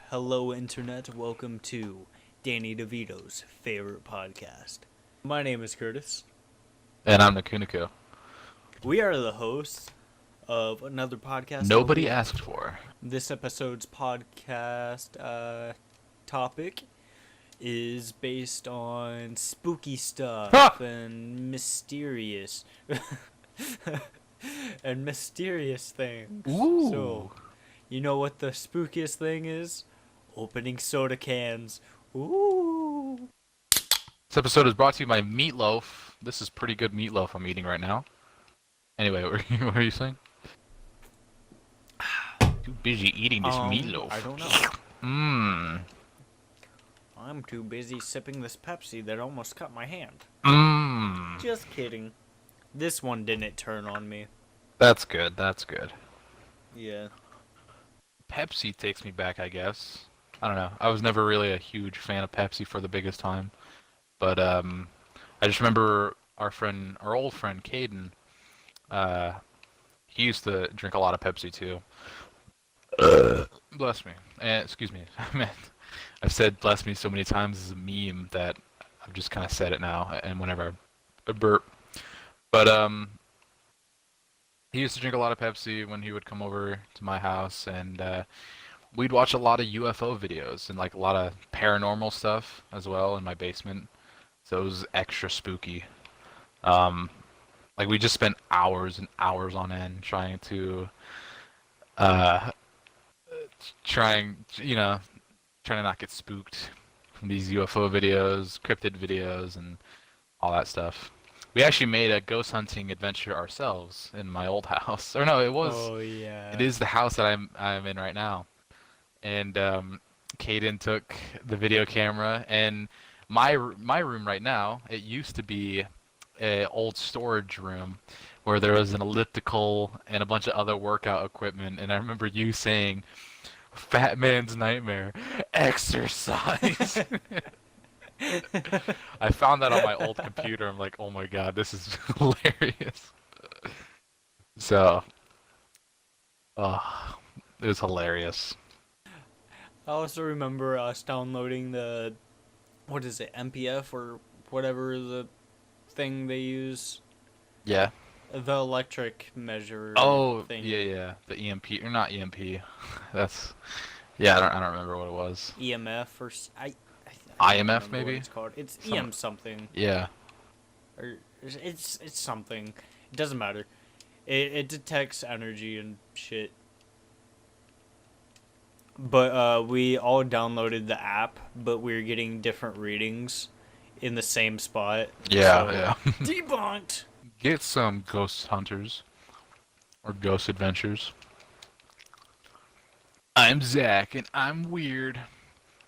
Hello, Internet. Welcome to Danny DeVito's favorite podcast. My name is Curtis. And I'm Nakuniko. We are the hosts of another podcast. Nobody asked for. This episode's podcast topic is based on spooky stuff and mysterious and mysterious things. Ooh. So, you know what the spookiest thing is? Opening soda cans. Ooh. This episode is brought to you by Meatloaf. This is pretty good meatloaf I'm eating right now. Anyway, what are you saying? Too busy eating this meatloaf. I don't know. Mmm. I'm too busy sipping this Pepsi that almost cut my hand. Mmm. Just kidding. This one didn't turn on me. That's good. That's good. Yeah. Pepsi takes me back, I guess. I don't know. I was never really a huge fan of Pepsi for the biggest time, but I just remember our old friend Caden. He used to drink a lot of Pepsi too. Bless me. Excuse me. I've said "bless me" so many times as a meme that I've just kind of said it now, and whenever I burp. But he used to drink a lot of Pepsi when he would come over to my house, and we'd watch a lot of UFO videos and like a lot of paranormal stuff as well in my basement. So it was extra spooky. Like we just spent hours and hours on end trying to not get spooked from these UFO videos, cryptid videos, and all that stuff. We actually made a ghost hunting adventure ourselves in my old house. Or no, it was. Oh yeah. It is the house that I'm in right now. And Caden took the video camera, and my room right now. It used to be a old storage room where there was an elliptical and a bunch of other workout equipment. And I remember you saying, "Fat man's nightmare, exercise." I found that on my old computer. I'm like, oh my god, this is hilarious. So, it was hilarious. I also remember us downloading the, what is it, MPF or whatever the thing they use. Yeah. The electric measure. Oh, thing. yeah. The EMP, or not EMP. That's, yeah. I don't remember what it was. EMF or IMF don't remember maybe. what it's called. It's EM something. Yeah. Or it's something. It doesn't matter. It detects energy and shit. But we all downloaded the app, but we were getting different readings in the same spot. Yeah, so, yeah. Debunked. Get some ghost hunters or ghost adventures. I'm Zach and I'm weird.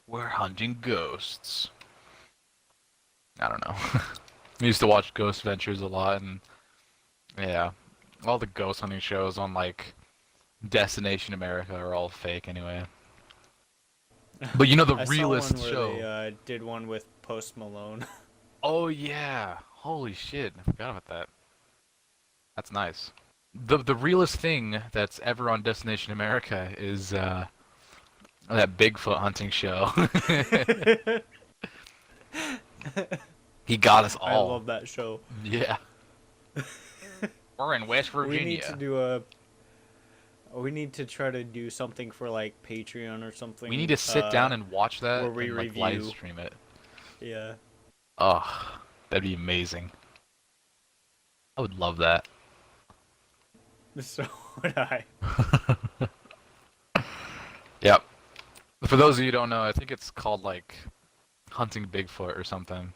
We're hunting ghosts. I don't know. I used to watch Ghost Adventures a lot, and yeah, all the ghost hunting shows on like Destination America are all fake anyway. But you know the I realist saw one show. where they did one with Post Malone. Oh yeah! Holy shit! I forgot about that. That's nice. The realest thing that's ever on Destination America is that Bigfoot hunting show. He got us all. I love that show. Yeah. We're in West Virginia. We need to do we need to try to do something for like Patreon or something. We need to sit down and watch that where we and like review. live stream it. Yeah. Oh, that'd be amazing. I would love that. So would I. Yep. For those of you who don't know, I think it's called like Hunting Bigfoot or something.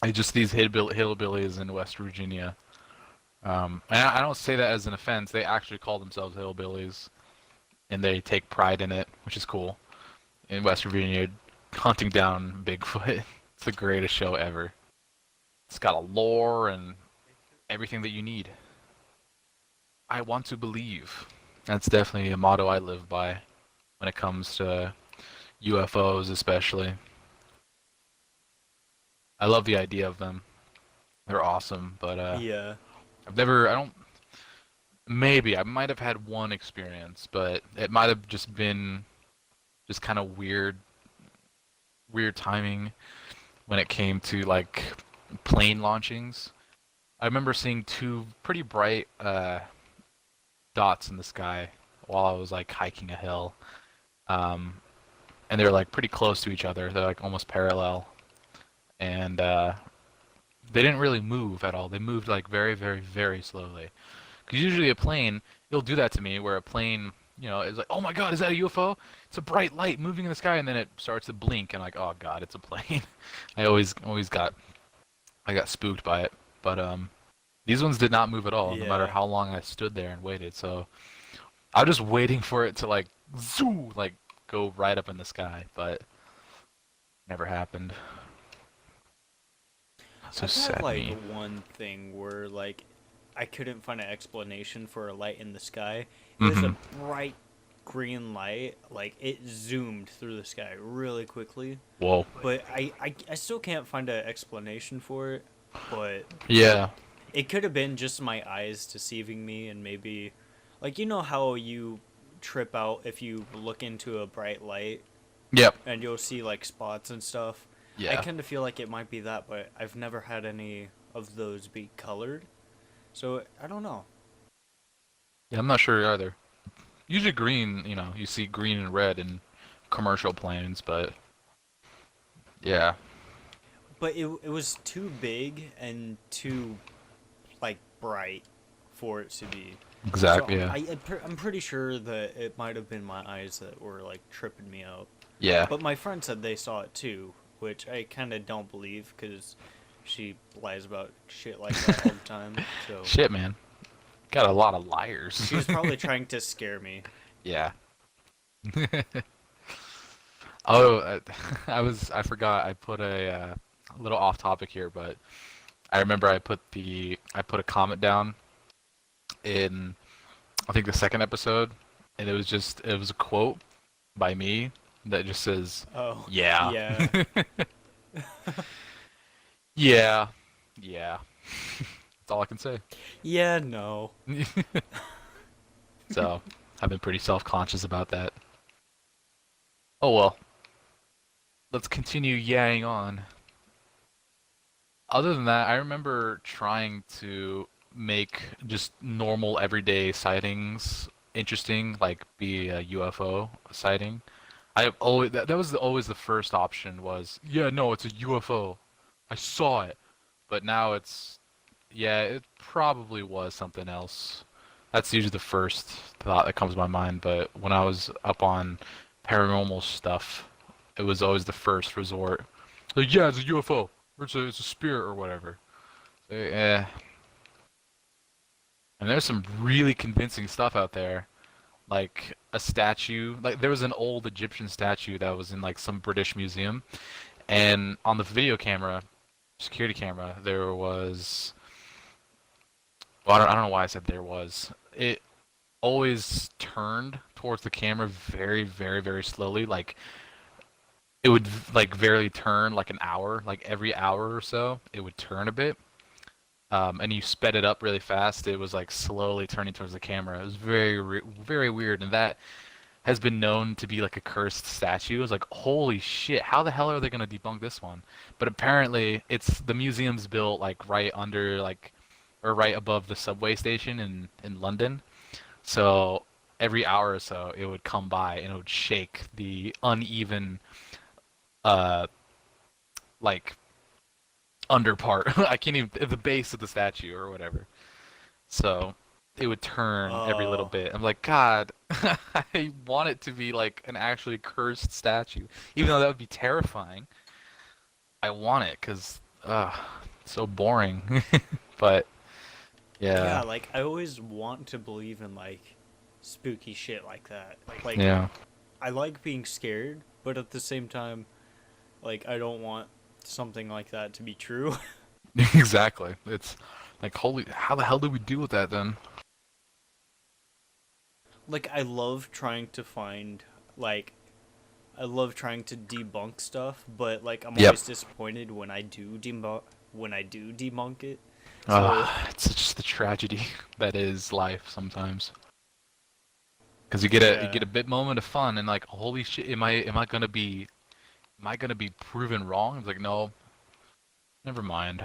It's just these hillbillies in West Virginia. And I don't say that as an offense. They actually call themselves hillbillies, and they take pride in it, which is cool. In West Virginia, hunting down Bigfoot. It's the greatest show ever. It's got a lore and everything that you need. I want to believe. That's definitely a motto I live by when it comes to UFOs, especially. I love the idea of them. They're awesome, but yeah. maybe I might have had one experience, but it might have just been just kind of weird timing when it came to like plane launchings. I remember seeing two pretty bright dots in the sky while I was like hiking a hill, um, and they were like pretty close to each other. They're like almost parallel, and they didn't really move at all. They moved like very slowly. Because usually a plane, it'll do that to me, where a plane, is like, oh my god, is that a UFO? It's a bright light moving in the sky, and then it starts to blink, and like, oh god, it's a plane. I got spooked by it. But these ones did not move at all, no matter Yeah. how long I stood there and waited. So I was just waiting for it to like, zoo, like go right up in the sky, but never happened. So I've had sad like me. one thing where like I couldn't find an explanation for a light in the sky. It was a Mm-hmm. bright green light, like it zoomed through the sky really quickly. Whoa. But I still can't find an explanation for it. But Yeah. it could have been just my eyes deceiving me, and maybe, like, you know how you trip out if you look into a bright light Yep. and you'll see like spots and stuff. I Yeah. kind of feel like it might be that, but I've never had any of those be colored. So I don't know. Yeah, I'm not sure either. Usually green, you see green and red in commercial planes, but yeah, But it was too big and too like bright for it to be. So exactly. Yeah, I'm pretty sure that it might have been my eyes that were like tripping me out. yeah. But my friend said they saw it too, which I kind of don't believe because she lies about shit like that all the time. So Shit, man. Got a lot of liars. she was probably trying to scare me. Yeah. Oh, I forgot. I put a little off topic here, but I remember I put a comment down in I think the second episode, and it was a quote by me that just says, Oh, "Yeah, yeah. yeah, yeah." That's all I can say. Yeah, no. So I've been pretty self-conscious about that. Oh well, let's continue yang on. Other than that, I remember trying to make just normal everyday sightings interesting, like be a UFO sighting. I always that was always the first option was, yeah, no, it's a UFO. I saw it. But now it's, yeah, it probably was something else. That's usually the first thought that comes to my mind, but when I was up on paranormal stuff, it was always the first resort. Like, yeah, it's a UFO, or it's a spirit or whatever. So, yeah, and there's some really convincing stuff out there, like a statue. Like there was an old Egyptian statue that was in like some British museum, and on the video camera, security camera, there was. Well, I don't know why I said there was. It always turned towards the camera very slowly. Like it would like barely turn like an hour, like every hour or so, it would turn a bit. And you sped it up really fast. It was like slowly turning towards the camera. It was very weird, and that has been known to be like a cursed statue. It's like, holy shit, how the hell are they gonna debunk this one? But apparently, it's the museum's built like right under like or right above the subway station in London. So every hour or so, it would come by and it would shake the uneven, uh, like under part. I can't even the base of the statue or whatever. So it would turn every little Oh, bit. I'm like, God, I want it to be like an actually cursed statue, even though that would be terrifying. I want it because, it's so boring. But yeah, yeah, like I always want to believe in like spooky shit like that. Like yeah, I like being scared, but at the same time, like I don't want something like that to be true. exactly. It's like, holy, how the hell did we deal with that then? Like I love trying to find like I love trying to debunk stuff, but like I'm Yep. always disappointed when I do debunk it. So It's just the tragedy that is life sometimes. Because you yeah. get a bit moment of fun and like, holy shit, am I gonna be proven wrong? It's like, no, never mind.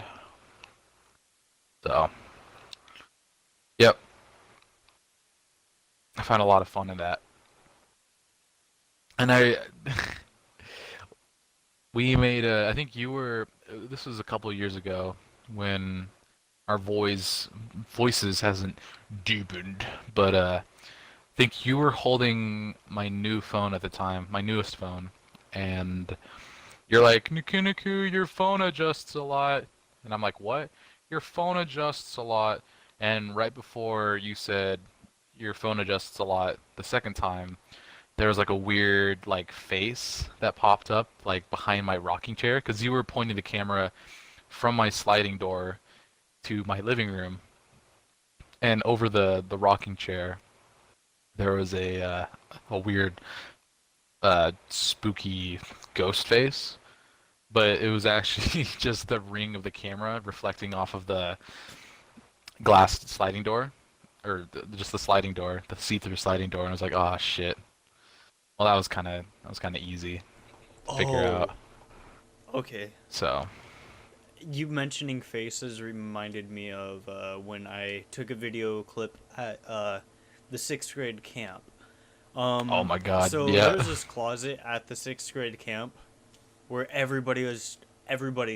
So, yep, I found a lot of fun in that. And we made I think you were, this was a couple of years ago when our voices hasn't deepened, but I think you were holding my new phone at the time, my newest phone, and you're like, Nuku Nuku, your phone adjusts a lot. And I'm like, what? Your phone adjusts a lot. And right before you said your phone adjusts a lot the second time, there was like a weird like face that popped up like behind my rocking chair because you were pointing the camera from my sliding door to my living room, and over the rocking chair there was a weird spooky ghost face, but it was actually just the ring of the camera reflecting off of the glass sliding door, or just the sliding door, the see-through sliding door, and I was like, oh shit. Well, that was kind of easy to figure Oh, out. okay. So, You mentioning faces reminded me of when I took a video clip at the sixth grade camp. oh my god, So there yeah. was this closet at the sixth grade camp where everybody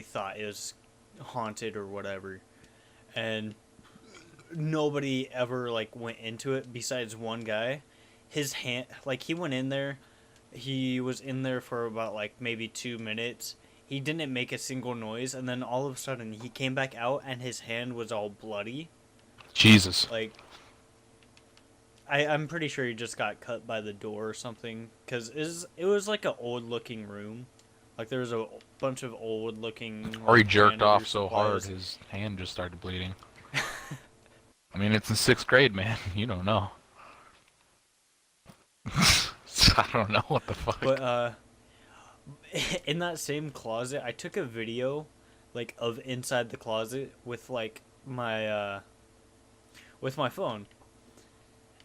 thought it was haunted or whatever, and nobody ever like went into it besides one guy. His hand, like he went in there, he was in there for about like maybe 2 minutes. He didn't make a single noise, and then all of a sudden he came back out, and his hand was all bloody. Jesus. Like I'm pretty sure he just got cut by the door or something, because it was like an old looking room. Like there was a bunch of old looking Or he like jerked janitor off so hard supplies. his hand just started bleeding. I mean, it's in sixth grade, man. You don't know. I don't know what the fuck. But in that same closet, I took a video like of inside the closet with like my with my phone.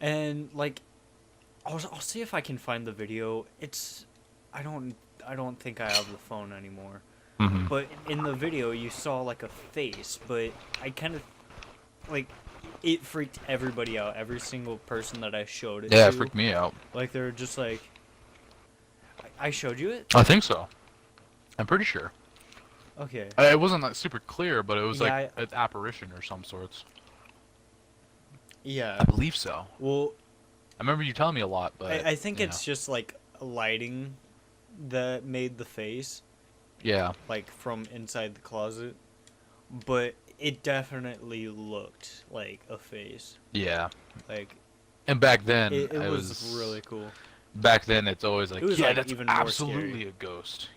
And like I'll see if I can find the video. It's I don't I don't think I have the phone anymore. Hmm. But in the video you saw like a face, but I kind of like it freaked everybody out, every single person that I showed it Yeah, it to. freaked me out. Like they were just like I showed you it? I think so. I'm pretty sure. Okay. It wasn't like super clear, but it was Yeah, like an apparition or some sorts. I yeah. believe so. Well, I remember you telling me a lot, but I think yeah, it's just like lighting that made the face, yeah, like from inside the closet. But it definitely looked like a face. yeah. Like And back then, it I was was really cool. back then. It's always It like, was yeah, like that's even more scary. absolutely a ghost,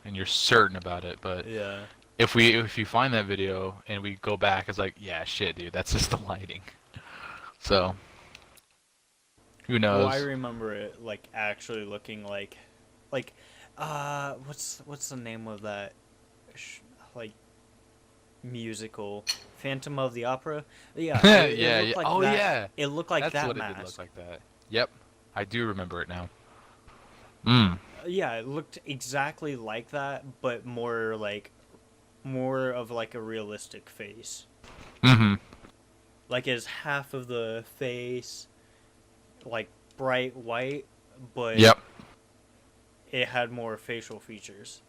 and you're certain about it. But Yeah. if you find that video and we go back, it's like, yeah, shit, dude, that's just the lighting. So who Well, I knows? remember it like actually looking like what's the name of that like musical Phantom of the Opera? Yeah, it Yeah, yeah. looked like Oh that. yeah, It looked like that's that what it did look mask. like. That. Yep, I do remember it now. Mm. Yeah, it looked exactly like that, but more of like a realistic face. Mm-hmm. Like is half of the face like bright white, but Yep. it had more facial features.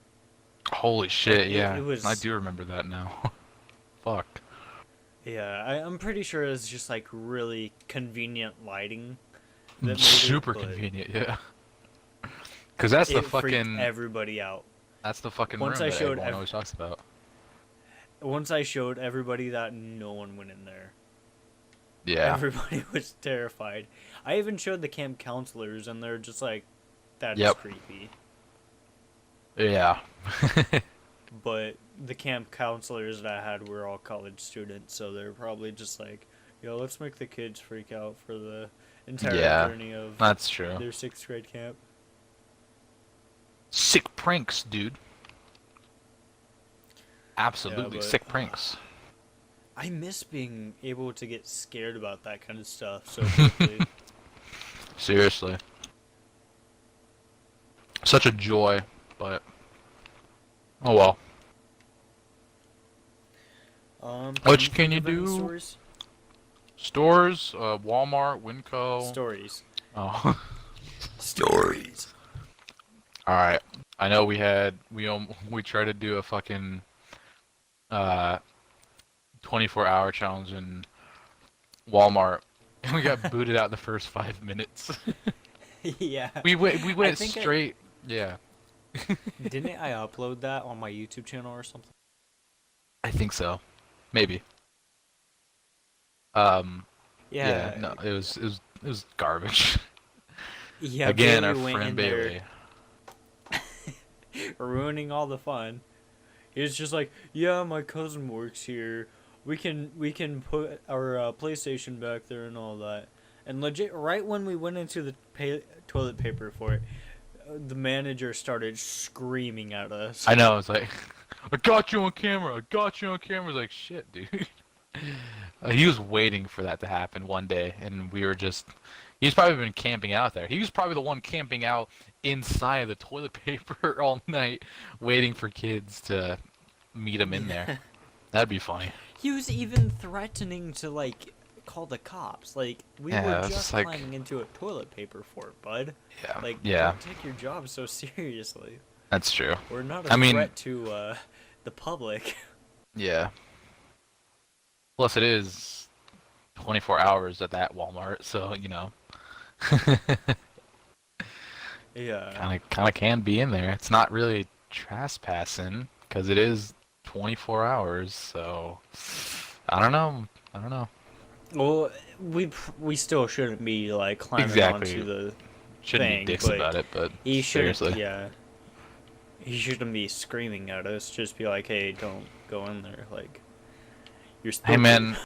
Holy Like shit, yeah. it I was do remember that now. Fuck. yeah, I'm pretty sure it was just like really convenient lighting that made it, Super but convenient, yeah. Cause that's the it freaked fucking everybody out. room Once I that showed everyone always talks about. once I showed everybody that, no one went in there. Yeah. Everybody was terrified. I even showed the camp counselors, and they're just like, "That is Yep. creepy." Yeah. But the camp counselors that I had were all college students, so they're probably just like, "Yo, let's make the kids freak out for the entire Yeah. journey of That's true. their sixth grade camp." Sick pranks, dude. Yeah, Absolutely but sick pranks. I miss being able to get scared about that kind of stuff so quickly. Seriously, such a joy, but oh well. Can you What can think you of any do? stories? Stores, Walmart, Winco. Stories. Oh, Stories. all right. I know we tried to do a fucking uh 24-hour challenge in Walmart, and we got booted out the first 5 minutes. Yeah. We I went think straight. Yeah, didn't I upload that on my YouTube channel or something? I think so. Maybe. Um, yeah, Yeah. no, it was garbage. Yeah, Again, Bailey our went friend in there Bailey. ruining all the fun. He was just like, "Yeah, my cousin works here. We can put our PlayStation back there and all that." And legit, right when we went into the toilet paper for it, the manager started screaming at us. I know. It's like, I got you on camera. I got you on camera. It's like, shit, dude. He was waiting for that to happen one day, and we were just. He's probably been camping out there. He was probably the one camping out inside the toilet paper all night, waiting for kids to meet him in there. Yeah. That'd be funny. He was even threatening to like call the cops. Like we were Yeah, it's just just like, climbing into a toilet paper fort, bud. yeah, Like yeah, don't take your job so seriously. that's true. We're not a I mean, threat to the public. yeah. Plus, it is 24 hours at that Walmart, so Yeah. kind of can be in there. It's not really trespassing because it is 24 hours. So I don't know. I don't know. Well, we still shouldn't be like climbing onto Exactly. the Shouldn't be thing, dicks but about it, but he shouldn't. seriously. Yeah, he shouldn't be screaming at us. Just be like, "Hey, don't go in there." Like you're Hey stupid. man,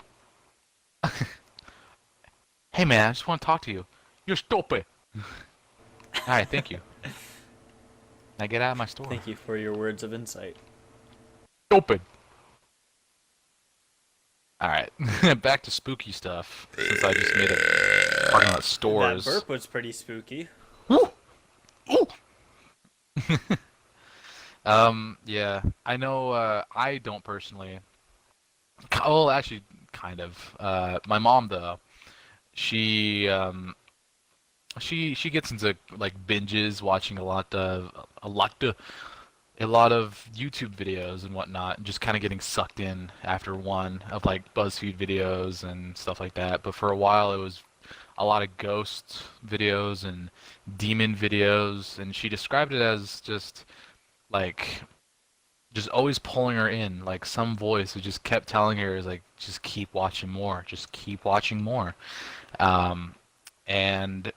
hey man, I just want to talk to you. You're stupid. All right, thank you. Now get out of my store. Thank you for your words of insight. Stupid. All right, back to spooky stuff. Since I just made a talking about That stores. burp was pretty spooky. Woo! Ooh! Yeah, I know. I don't personally. Oh, actually, kind of. My mom though, she she gets into like binges, watching a lot of YouTube videos and whatnot, and just kind of getting sucked in after one of like BuzzFeed videos and stuff like that. But for a while, it was a lot of ghost videos and demon videos, and she described it as like just always pulling her in, like some voice who just kept telling her is like, just keep watching more, just keep watching more. Um, and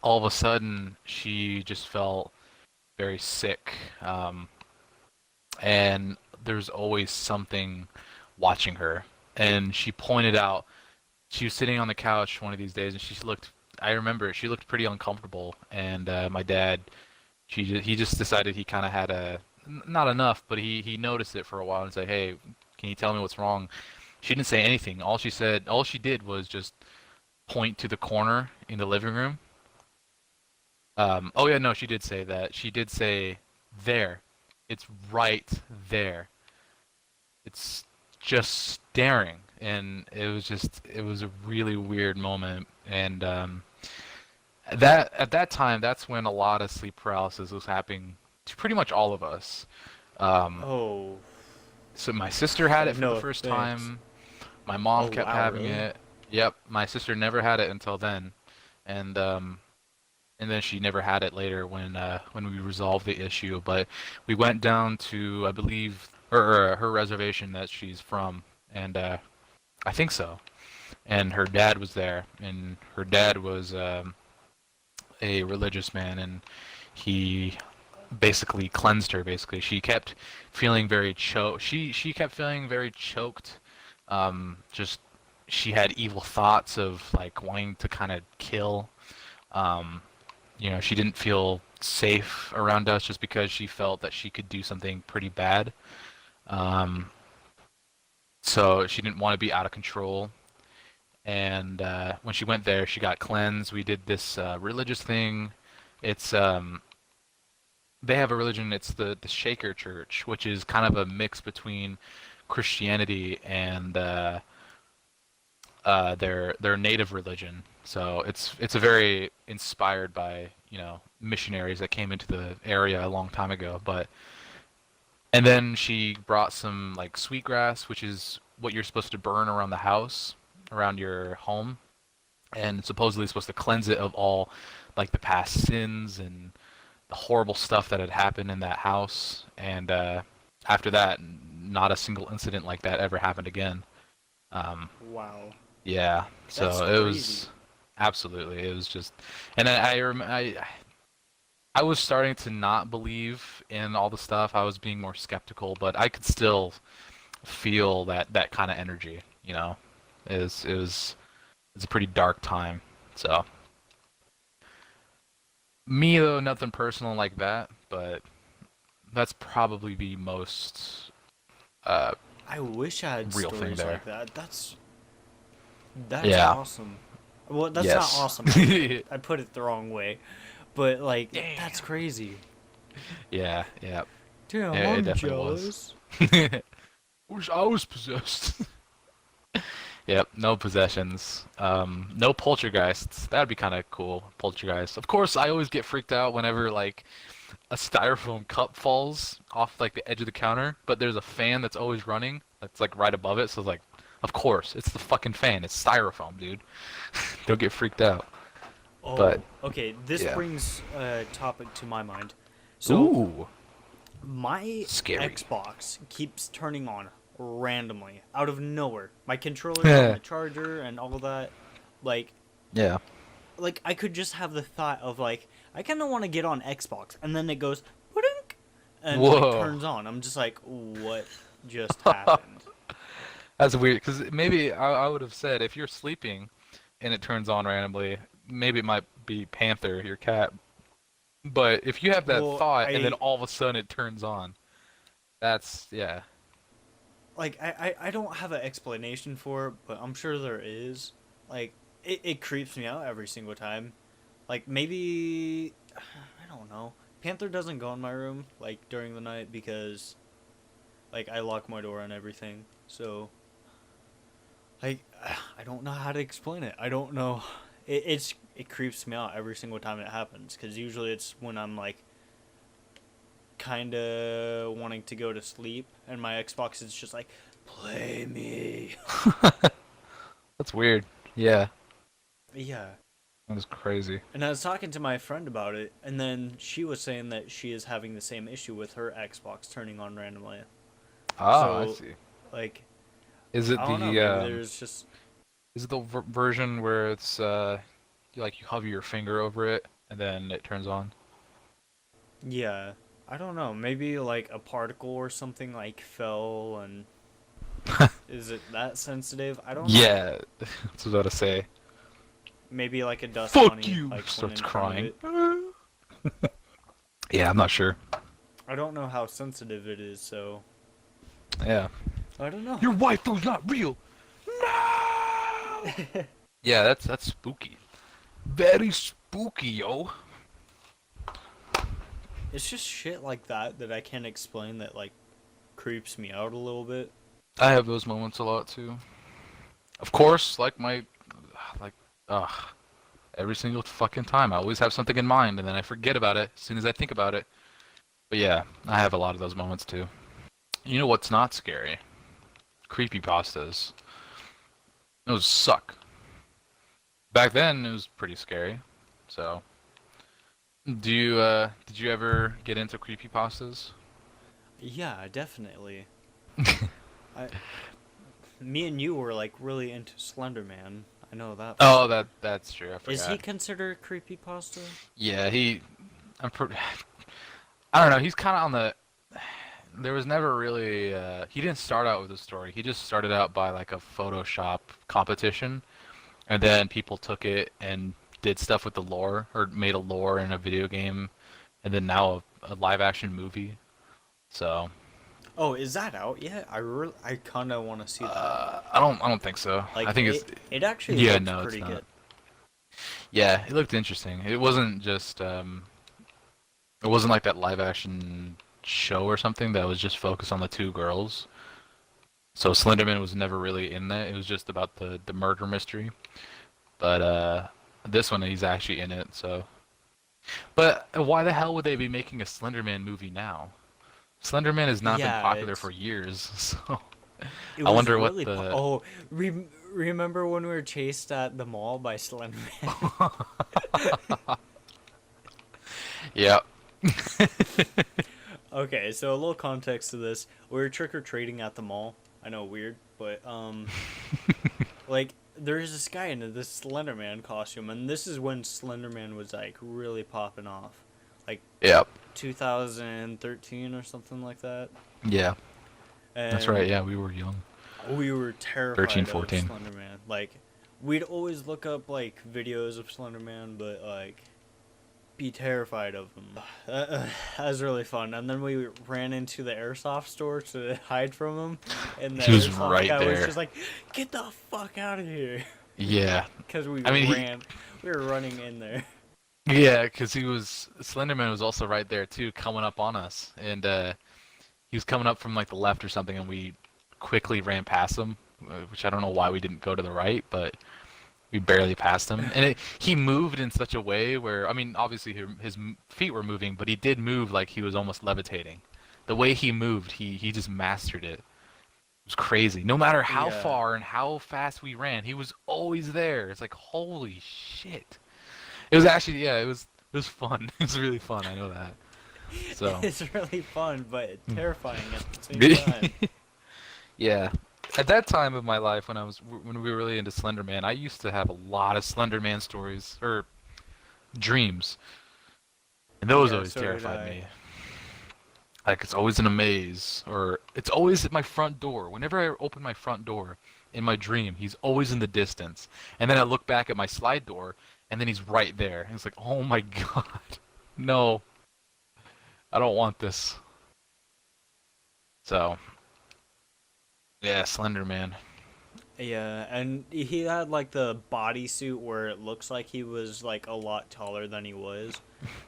all of a sudden, she just felt very sick. And there's always something watching her. And she pointed out, she was sitting on the couch one of these days, and I remember she looked pretty uncomfortable. And my dad, he just decided he kind of had not enough, but he noticed it for a while and said, "Hey, can you tell me what's wrong?" She didn't say anything. All she did was just point to the corner in the living room. Oh yeah, no, she did say that. She did say, "There, it's right there. It's just staring." And it was a really weird moment. And that at that time, that's when a lot of sleep paralysis was happening to pretty much all of us. Um, Oh, so my sister had it for no the first offense. time. My mom Oh kept wow, having really? it. Yep, my sister never had it until then, and then she never had it later when we resolved the issue. But we went down to, I believe, her reservation that she's from, and I think so. And her dad was there, and her dad was a religious man, and he basically cleansed her. Basically, she kept feeling very choked. She kept feeling very choked. Just she had evil thoughts of like wanting to kind of kill. Um, she didn't feel safe around us just because she felt that she could do something pretty bad. Um, So she didn't want to be out of control. And when she went there, she got cleansed. We did this religious thing. It's they have a religion. It's the Shaker Church, which is kind of a mix between Christianity and their native religion. So it's a very inspired by missionaries that came into the area a long time ago. But and then she brought some like sweetgrass, which is what you're supposed to burn around the house, around your home, and it's supposedly supposed to cleanse it of all like the past sins and the horrible stuff that had happened in that house. And after that, not a single incident like that ever happened again. Um, Wow. yeah, That's so it crazy. was absolutely. It was just, and I was starting to not believe in all the stuff. I was being more skeptical, but I could still feel that kind of energy. It was it's a pretty dark time. So me though, nothing personal like that, but that's probably the most uh, I wish I had real thing stories there. like that. That's Yeah. awesome. Well, that's not Yes. awesome. I put it the wrong way. But like that's Damn. crazy. Yeah. Yeah. Damn, It I'm definitely was. jealous. Wish I was possessed. Yep, no possessions. No poltergeists. That'd be kind of cool. Poltergeist. Of course, I always get freaked out whenever like a styrofoam cup falls off like the edge of the counter, but there's a fan that's always running that's like right above it. So it's like, of course, it's the fucking fan. It's styrofoam, dude. Don't get freaked out. But Oh, okay. This yeah. brings a topic to my mind. So Ooh, my scary. Xbox keeps turning on randomly out of nowhere. My controller's on Yeah. the charger and all that. Like, Yeah. I could just have the thought of like I kind of want to get on Xbox, and then it goes "Ba-dink," and like Whoa. turns on. I'm just like, what just happened? That's weird, because maybe I would have said if you're sleeping and it turns on randomly, maybe it might be Panther, your cat. But if you have that Well, thought and then I all of a sudden it turns on, that's yeah. I don't have an explanation for it, but I'm sure there is. Like it creeps me out every single time. Like maybe I don't know. Panther doesn't go in my room like during the night because like I lock my door and everything. So like I don't know how to explain it. I don't know. It creeps me out every single time it happens because usually it's when I'm like kind of wanting to go to sleep and my Xbox is just like play me. That's weird. Yeah, Yeah. that was crazy. And I was talking to my friend about it, and then she was saying that she is having the same issue with her Xbox turning on randomly. Oh, I So, see. like, Is it I don't know, the maybe there's just, is it the version where it's you hover your finger over it and then it turns on? yeah, I don't know, maybe like a particle or something like fell and is it that sensitive? I don't know. Yeah, that's what I was about to say. Maybe like a dust Fuck bunny you! like went Starts in front of crying. it. Yeah, I'm not sure. I don't know how sensitive it is, so Yeah. I don't know. Your waifu's not real. No. Yeah, that's spooky. Very spooky, yo. It's just shit like that I can't explain that like creeps me out a little bit. I have those moments a lot too. Of course, like, ugh, every single fucking time. I always have something in mind, and then I forget about it as soon as I think about it. But yeah, I have a lot of those moments too. You know what's not scary? Creepypastas. Those suck. Back then, it was pretty scary. So, did you ever get into creepypastas? Yeah, definitely. I Me and you were like really into Slender Man. I know that for Oh, sure. that's true. I Is he forgot. considered creepypasta? Yeah, I'm pretty. I don't know. He's kind of on the. There was never really. He didn't start out with a story. He just started out by like a Photoshop competition, and then people took it and did stuff with the lore, or made a lore in a video game, and then now a live action movie. So Oh, is that out yet? I kind of want to see that. I don't think so. I Like think it's it actually yeah, looked no, it's pretty not. good. Yeah, it looked interesting. It wasn't just it wasn't like that live action show or something that was just focused on the two girls. So Slenderman was never really in that. It was just about the murder mystery. But this one he's actually in it. So, but why the hell would they be making a Slenderman movie now? Slenderman has not been Yeah, popular for it's years. So it I was wonder what really the oh, remember when we were chased at the mall by Slenderman? yeah. Okay, so a little context to this. We were trick or treating at the mall. I know, weird, but like there's this guy in this Slenderman costume, and this is when Slenderman was like really popping off, like Yep. 2013 or something like that. Yeah. That's right. And Yeah, we were young. we were 13, terrified of 14. Slenderman. Like we'd always look up like videos of Slenderman, but like be terrified of him. That was really fun. And then we ran into the airsoft store to hide from him, and the He was airsoft right guy was there. just like, "Get the fuck out of here!" Yeah. Because we I mean, ran, we were running in there. yeah, because Slenderman was also right there too, coming up on us, and he was coming up from like the left or something, and we quickly ran past him, which I don't know why we didn't go to the right, but we barely passed him, and he moved in such a way where, I mean, obviously his feet were moving, but he did move like he was almost levitating. The way he moved, he just mastered it. It was crazy. No matter how Yeah, far and how fast we ran, he was always there. It's like, holy shit. It was actually, yeah, it was fun. It was really fun. I know that. So, it's really fun, but terrifying at the same time. yeah. At that time of my life, when we were really into Slender Man, I used to have a lot of Slender Man stories or dreams, and those Yeah, always so did terrified I. me. Like it's always in a maze, or it's always at my front door. Whenever I open my front door in my dream, he's always in the distance. And then I look back at my slide door, and then he's right there. And it's like, oh my god, no, I don't want this. So, yeah, Slender Man. Yeah, and he had like the bodysuit where it looks like he was like a lot taller than he was.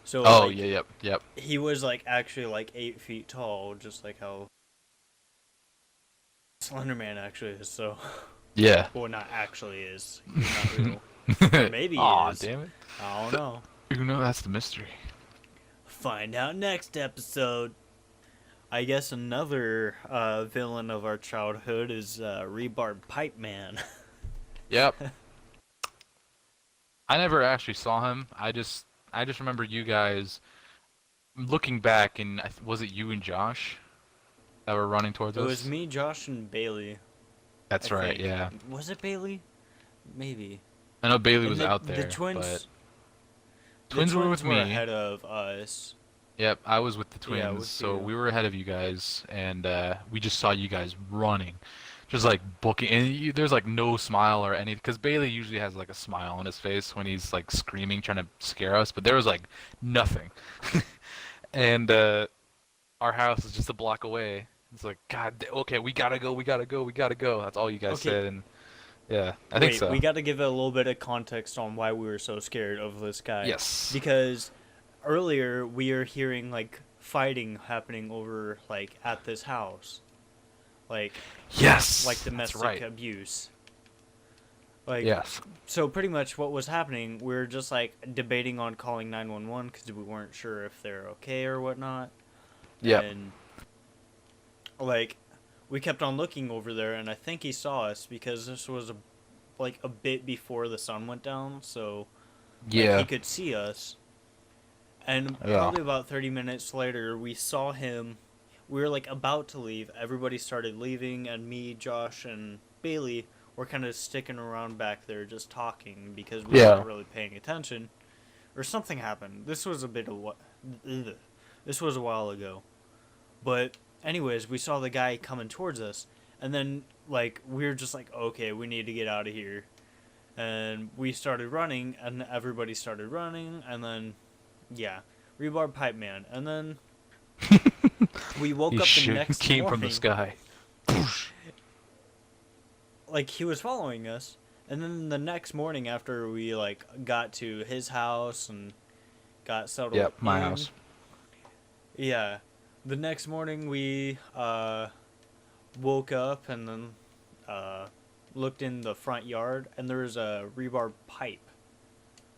So Oh like yeah, yep, yep. he was like actually like 8 feet tall, just like how Slender Man actually is. So, Yeah. well, not actually is. He's not real, or maybe he Aw, is. damn it. I don't know. You know that's the mystery. Find out next episode. I guess another villain of our childhood is Rebarb Pipe Man. Yep. I never actually saw him. I just remember you guys looking back, and was it you and Josh that were running towards It was us? me, Josh, and Bailey. I That's right. think. Yeah. Was it Bailey? Maybe. I know Bailey And was the out the there, but twins the twins were twins with were me. ahead of us. Yep, I was with the Yeah, twins, with so you. we were ahead of you guys, and we just saw you guys running, just like booking. And there's like no smile or any, because Bailey usually has like a smile on his face when he's like screaming, trying to scare us, but there was like nothing. And our house is just a block away. It's like, okay, we gotta go, we gotta go, we gotta go. That's all you guys Okay, said, and yeah, I think wait. so. We got to give it a little bit of context on why we were so scared of this guy, Yes. because earlier we are hearing like fighting happening over like at this house, like Yes. That's domestic right. abuse. Like, Yes. so pretty much what was happening, we were just like debating on calling 911 because we weren't sure if they're okay or whatnot. Yep. And like we kept on looking over there, and I think he saw us because this was like a bit before the sun went down, so like he Yeah. could see us. And Yeah. probably about 30 minutes later, we saw him. We were like about to leave. Everybody started leaving, and me, Josh, and Bailey were kind of sticking around back there just talking because we Yeah. weren't really paying attention. Or something happened. This was a bit of what. This was a while ago. But, anyways, we saw the guy coming towards us, and then, like, we were just like, okay, we need to get out of here. And we started running, and everybody started running, and then, yeah, Rebar Pipe Man. And then We woke He up the shit next came from the morning, sky. like he was following us, and then the next morning after we like got to his house and got settled Yep, my in, house. yeah, the next morning we woke up and then uh, looked in the front yard, and there was a rebar pipe.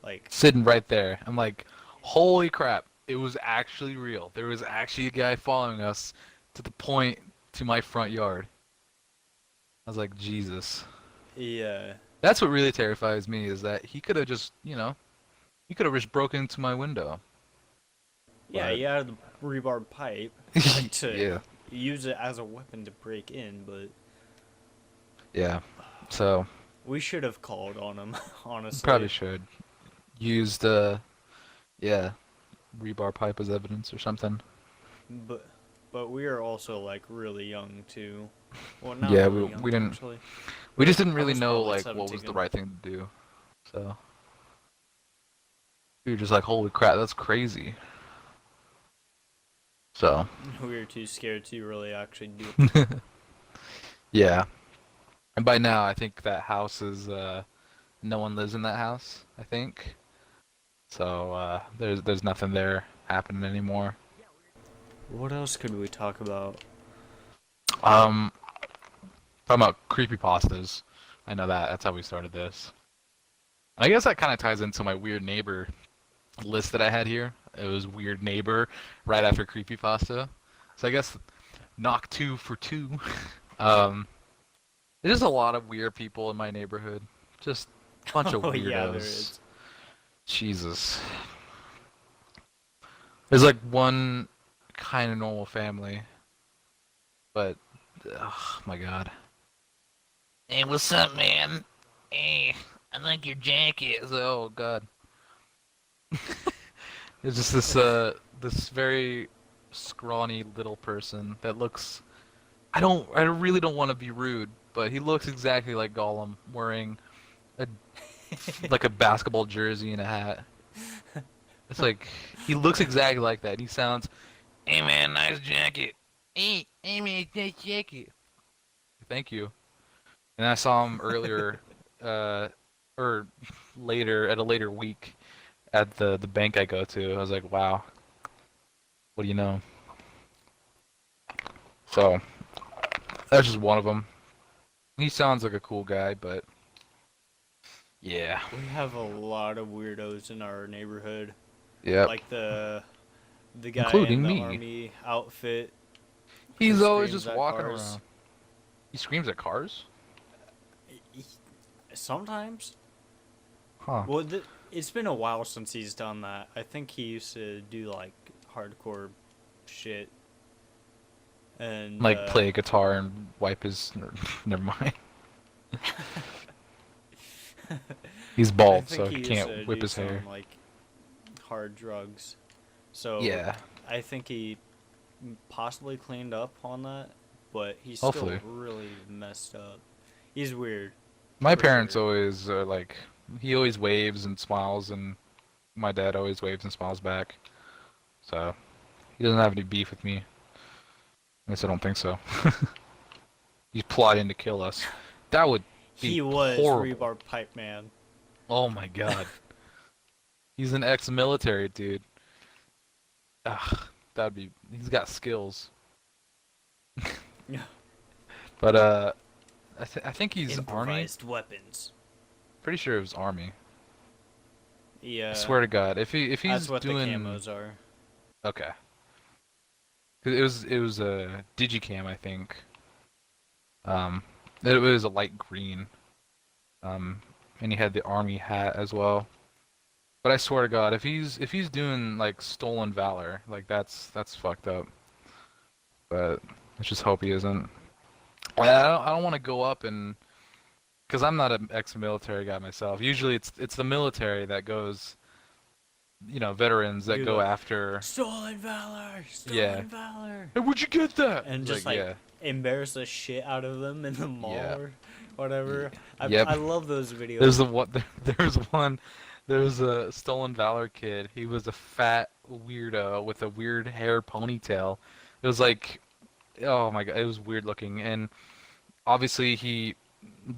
Like, Sitting right there. I'm like, holy crap. It was actually real. There was actually a guy following us to the point to my front yard. I was like, Jesus. yeah, That's what really terrifies me is that he could have just, he could have just broken into my window. yeah, But he had the rebar pipe, like to yeah, use it as a weapon to break in, but yeah. So we should have called on him, probably honestly. should use yeah, rebar pipe as evidence or something. But we are also like really young too. Well, not Yeah, really we young didn't actually. we just didn't I really was know probably like what was the 17. right thing to do. So we were just like, holy crap, that's crazy. So We were too scared to really actually do it. yeah. And by now I think that house is no one lives in that house, I think. So there's nothing there happening anymore. What else could we talk about? Um Talking about creepypastas. I know that. That's how we started this. I guess that kind of ties into my weird neighbor list that I had here. It was weird neighbor right after creepypasta. So I guess knock two for two. um, there's just a lot of weird people in my neighborhood. Just a bunch of Oh yeah, there weirdos. is. Jesus. There's like one kind of normal family, but oh my god. Hey, what's up, man? Hey, I like your jacket. Oh god. It's just this very scrawny little person that looks I really don't want to be rude, but he looks exactly like Gollum wearing a like a basketball jersey and a hat. It's like he looks exactly like that. He sounds, "Hey man, nice jacket. Hey man, nice jacket." Thank you. And I saw him earlier, or later at a later week at the bank I go to. I was like, wow, what do you know? So that's just one of them. He sounds like a cool guy, but yeah, We have a lot of weirdos in our neighborhood. yep, Like the guy in including the me. army outfit who He's always screams just at walking cars. around. He screams at cars? Sometimes. Huh. Well, it's been a while since he's done that. I think he used to do like hardcore shit. And Like play a guitar and wipe his. Never mind. He's I bald, think so he he used to can't whip do his hair. some like hard drugs. So Yeah, I think he possibly cleaned up on that, but he's still hopefully. really messed up. He's weird, My for parents sure. always like. He always waves and smiles, and my dad always waves and smiles back. So he doesn't have any beef with me. At least I don't think so. He's plotting to kill us. That would be He was horrible. Rebar Pipe Man. Oh my god. He's an ex-military dude. Ugh, that'd be. He's got skills. But I think he's army. Improvised weapons. Pretty sure it was army. I Yeah, swear to God, if that's he's what the doing camos are. okay, 'cause it was a digicam I think. Um, it was a light green. And he had the army hat as well. But I swear to God, if he's doing like stolen valor, like that's fucked up. But let's just hope he isn't. I don't want to go up and because I'm not an ex-military guy myself. Usually it's the military that goes, veterans that Do go the after. stolen valor, Yeah. stolen valor, Hey, where'd you get that? and It's just like, like yeah, embarrass the shit out of them in the mall yeah, or whatever. yep. I love those There's videos. the one. There's one. There's a stolen valor kid. He was a fat weirdo with a weird hair ponytail. It was like, oh my God, it was weird looking. And obviously he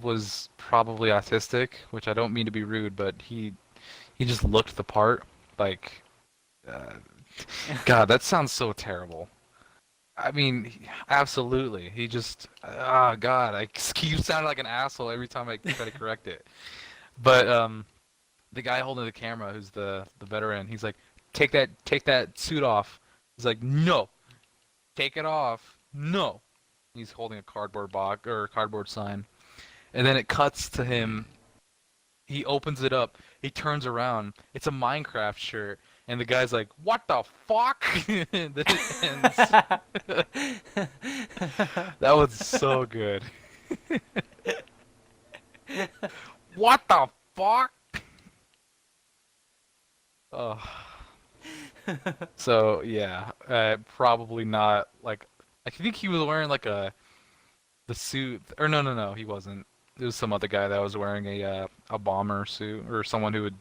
was probably autistic, which I don't mean to be rude, but he just looked the part. Like, uh, God, that sounds so terrible. I mean, absolutely. He just, ah, God, I keep sounding like an asshole every time I try to correct it. But the guy holding the camera, who's the veteran, he's like, take that suit off. He's like, no, take it off. No. He's holding a cardboard box or a cardboard sign, and then it cuts to him. He opens it up. He turns around. It's a Minecraft shirt, and the guy's like, "What the fuck?" And then it ends. That was so good. What the fuck? Oh. So yeah, probably not. Like, I think he was wearing like the suit, or no, he wasn't. It was some other guy that was wearing a bomber suit, or someone who would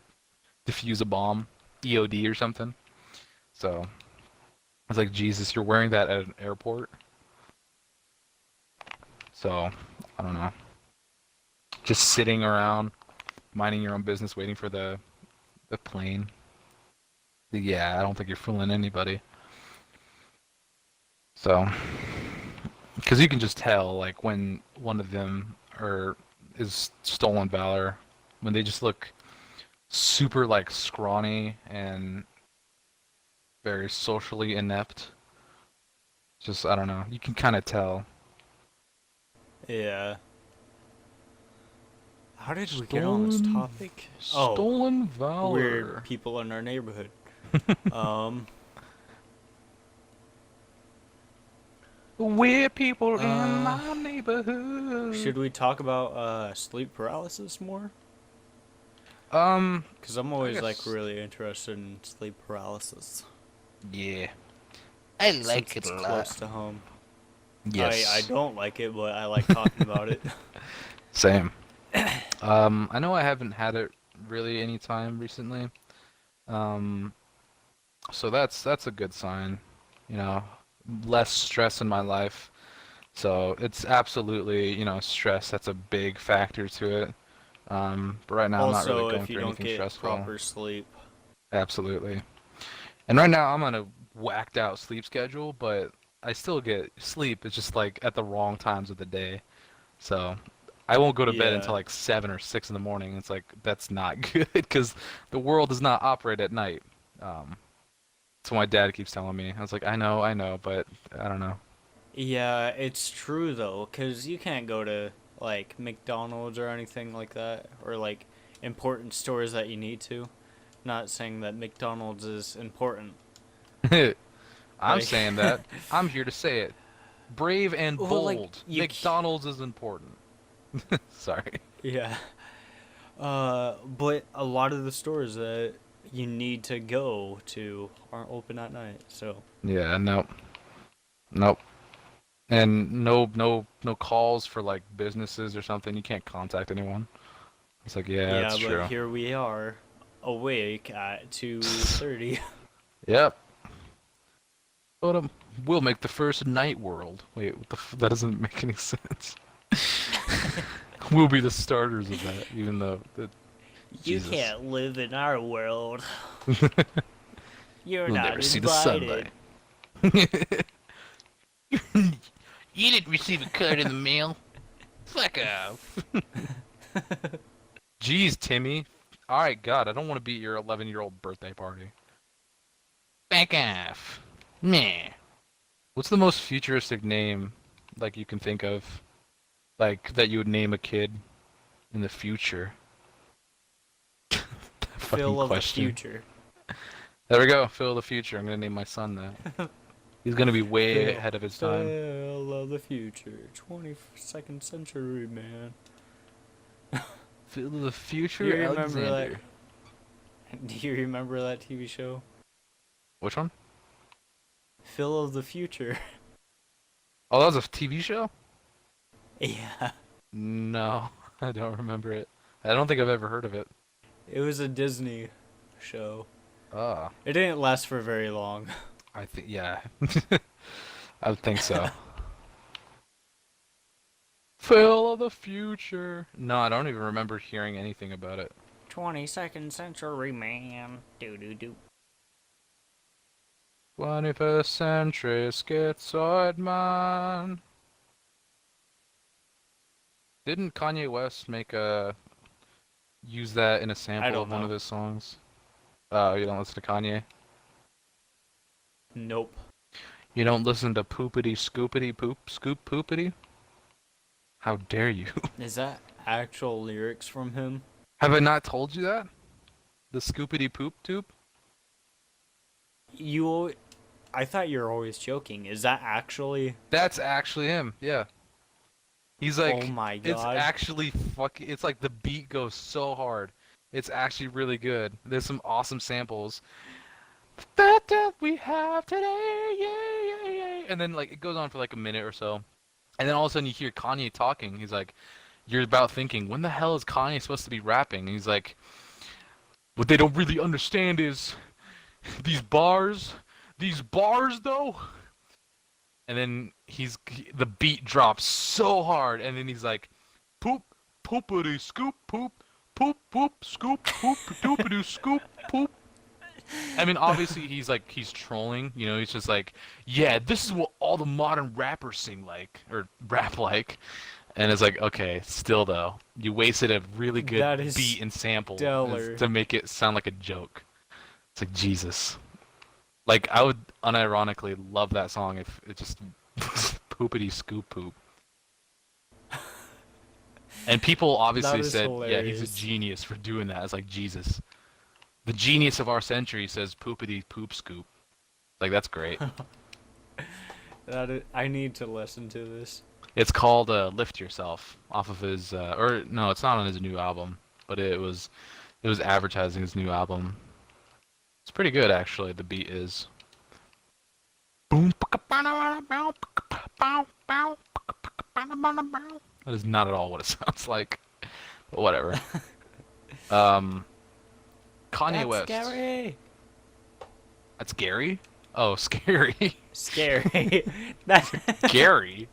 defuse a bomb, EOD or something. So I was like, Jesus, you're wearing that at an airport? So I don't know. Just sitting around, minding your own business, waiting for the plane. Yeah, I don't think you're fooling anybody. So, because you can just tell, like, when one of them is stolen valor, when they just look super like scrawny and very socially inept. Just I don't know. You can kind of tell. Yeah. How did we get on this Stolen, topic? Oh, stolen weird valor. people in our neighborhood. Um, We're people in uh, my neighborhood. should we talk about sleep paralysis more? Um, Because I'm I always like guess really interested in sleep paralysis yeah. I since like it it's a lot. close to home. I Yes, don't like it, but I like talking about it. same. I know I haven't had it really any time recently. Um, so that's a good sign. You know, less stress in my life. So it's absolutely, stress. That's a big factor to it. But right now I'm not really Also, going if you through don't anything get stressful. proper sleep. Absolutely. And right now I'm on a whacked out sleep schedule, but I still get sleep. It's just like at the wrong times of the day. So I won't go to bed Yeah. until like 7 or 6 in the morning. It's like that's not good because the world does not operate at night. Um, that's what my dad keeps telling me. I was like, I know, but I don't know. Yeah, it's true though, because you can't go to like McDonald's or anything like that, or like important stores that you need to. Not saying that McDonald's is important. I'm Like, saying that. I'm here to say it. Brave and well, like bold. you, McDonald's is important. Sorry. yeah. But a lot of the stores that you need to go to aren't open at night. So Yeah, nope. Nope. And no calls for like businesses or something. You can't contact anyone. It's like, yeah, yeah, that's but true. here we are, awake at 2:30. Yep. But we'll make the first night world. Wait, that doesn't make any sense. We'll be the starters of that, even though You Jesus. can't live in our world. You're We'll not never see the sunlight. invited. You didn't receive a card in the mail. Fuck off. Jeez, Timmy. Alright, God, I don't want to be at your 11-year-old birthday party. Back off. Meh. What's the most futuristic name, like, you can think of? Like, that you would name a kid in the future? Fucking Phil of the question. future. There we go, Phil of the future. I'm gonna name my son that. He's gonna be way Phil. ahead of his time. Phil of the future. 22nd century, man. Phil of the Do you future, remember that? Alexander. Do you remember that TV show? Which one? Phil of the future. Oh, that was a TV show? Yeah. No, I don't remember it. I don't think I've ever heard of it. It was a Disney show. Ah, It didn't last for very long. I think yeah. I would think so. Phil of the future. No, I don't even remember hearing anything about it. 22nd century man. Do do do. 21st century schizoid man. Didn't Kanye West make a use that in a I sample don't of one know. of his songs? Oh, you don't listen to Kanye? Nope. You don't listen to Poopity Scoopity Poop Scoop Poopity? How dare you? Is that actual lyrics from him? Have I not told you that? The Scoopity Poop Tube? You. I thought you were always joking. Is that actually? That's actually him, yeah. He's Oh like, my it's god. actually fucking, it's like the beat goes so hard. It's actually really good. There's some awesome samples. That we have today, yeah, yeah, yeah. And then like it goes on for like a minute or so. And then all of a sudden you hear Kanye talking. He's like, you're about thinking, when the hell is Kanye supposed to be rapping? And he's like, what they don't really understand is these bars, though. And then the beat drops so hard, and then he's like, poop, poopity scoop, poop, poop, poop, scoop, poop, doopity scoop, poop. I mean, obviously he's trolling, you know. He's just like, yeah, this is what all the modern rappers sing like or rap like, and it's like, okay, still though, you wasted a really good That is beat and sample stellar. to make it sound like a joke. It's like Jesus. Like I would unironically love that song if it just poopity scoop poop. And people That obviously is said, yeah, he's a hilarious. genius for doing that. It's like Jesus. The genius of our century says poopity poop scoop. Like that's great. I need to listen to this. It's called Lift Yourself off of his or no, it's not on his new album, but it was advertising his new album. It's pretty good actually, the beat is. Boom. That is not at all what it sounds like. But whatever. Um Kanye That's West. scary. That's Gary? Oh, scary. Scary. That. Gary?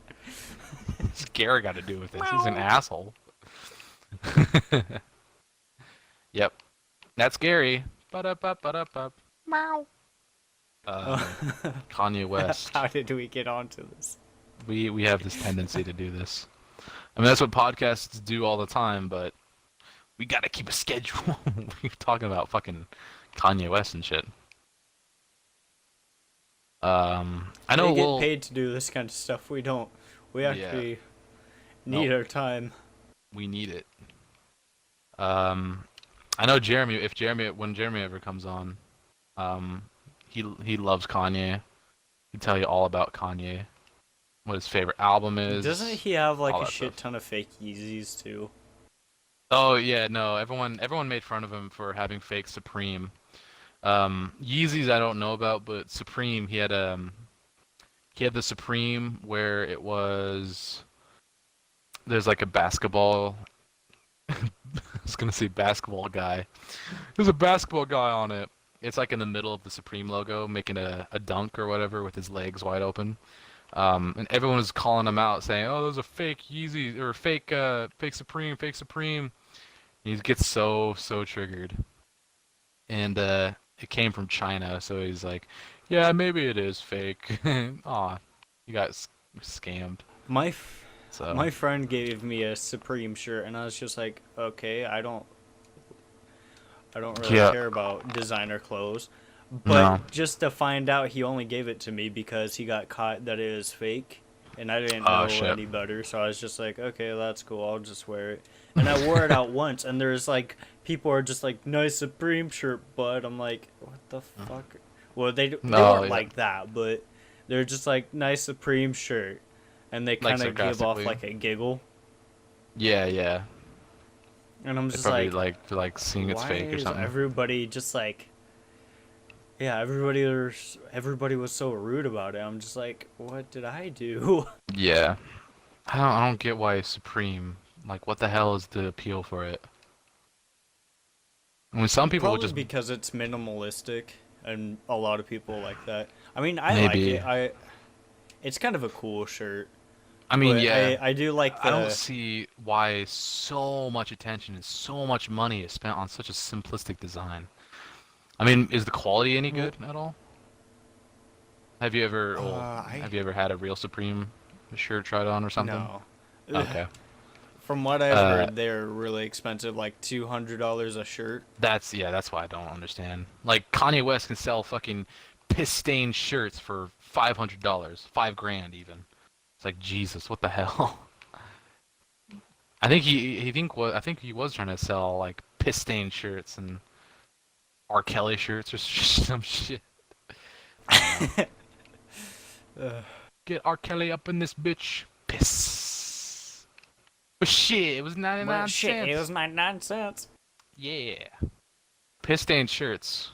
What's Gary got to do with this? He's an asshole. Yep. That's Gary. Ba-da-ba-ba-da-ba. Meow. Um, Kanye West. How did we get onto this? We have this tendency to do this. I mean, that's what podcasts do all the time, but we gotta keep a schedule. We're talking about fucking Kanye West and shit. I know They get we'll. paid to do this kind of stuff. We don't. We Yeah. actually Nope. need our time. We need it. Um, I know Jeremy. When Jeremy ever comes on, he loves Kanye. He'd tell you all about Kanye, what his favorite album Doesn't is, he have like all a that shit stuff. ton of fake Yeezys too? Oh yeah, no, everyone made fun of him for having fake Supreme. Yeezys I don't know about, but Supreme he had the Supreme where it was there's like a basketball. I was gonna say basketball guy. There's a basketball guy on it. It's like in the middle of the Supreme logo, making a dunk or whatever with his legs wide open. And everyone was calling him out, saying, "Oh, those are fake Yeezy or fake Supreme, fake Supreme." And he gets so triggered, and it came from China, so he's like, "Yeah, maybe it is fake." Aw, you got scammed. My So my friend gave me a Supreme shirt, and I was just like, okay, I don't really yeah, care about designer clothes. no, But just to find out he only gave it to me because he got caught that it was fake, and I didn't oh know shit, any better, so I was just like, okay, that's cool, I'll just wear it. And I wore it out once, and there's like, people are just like, nice Supreme shirt, bud. I'm like, what the fuck? Well, they no, weren't yeah, like that, but they're just like, nice Supreme shirt. And they like kind of give off sarcastically. like a giggle. Yeah, yeah. And I'm They just probably like, like seeing it's why fake or is something. everybody just like, yeah, everybody was so rude about it. I'm just like, what did I do? Yeah, I don't get why it's Supreme. Like, what the hell is the appeal for it? I mean, some people would Probably just because it's minimalistic, and a lot of people like that. I mean, I like maybe. it. It's kind of a cool shirt, I mean, but yeah, I do like I don't the see why so much attention and so much money is spent on such a simplistic design. I mean, is the quality any well, good at all? Have you ever, well, I have you ever had a real Supreme shirt tried on or something? no. Okay. From what I've Uh, heard, they're really expensive, like $200 a shirt. that's that's why I don't understand. Like Kanye West can sell fucking piss stained shirts for $500, 5 grand even. It's like Jesus, what the hell? I think he was trying to sell like piss stained shirts and R. Kelly shirts or some shit. I don't know. Uh, Get R. Kelly up in this bitch. Piss. But shit, it was well, 99 shit, it was cents. 99 cents. Yeah. Piss stained shirts.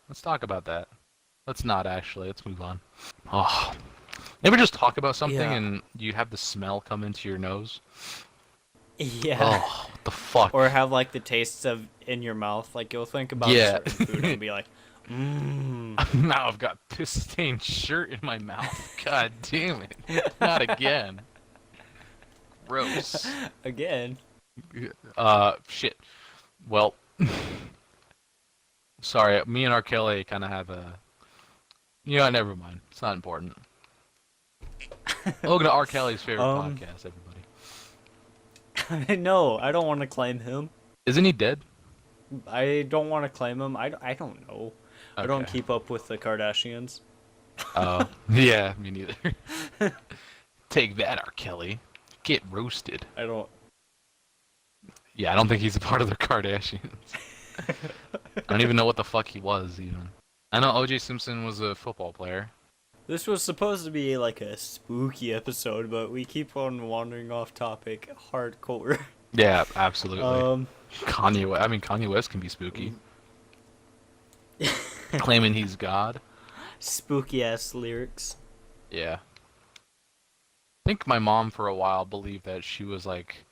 Let's talk about that. Let's not actually. Let's move on. Oh. Ever just talk about something Yeah. and you have the smell come into your nose? Yeah. Oh, what the fuck? Or have like the tastes of in your mouth. Like you'll think about a Yeah. certain food and be like, mmm. Now I've got piss stained shirt in my mouth. God damn it. Not again. Gross. Again. Shit. Well, sorry, me and R. Kelly kind of have a. You know, never mind. It's not important. Welcome to R. Kelly's favorite Um, podcast, everybody. no, I don't want to claim him. Isn't he dead? I don't want to claim him. I don't know. I don't Okay. keep up with the Kardashians. Oh, yeah, me neither. Take that, R. Kelly. Get roasted. I don't. Yeah, I don't think he's a part of the Kardashians. I don't even know what the fuck he was, even. I know O.J. Simpson was a football player. This was supposed to be like a spooky episode, but we keep on wandering off topic hardcore. Yeah, absolutely. Um, I mean, Kanye West can be spooky. Claiming he's God. spooky ass lyrics. Yeah. I think my mom for a while believed that she was like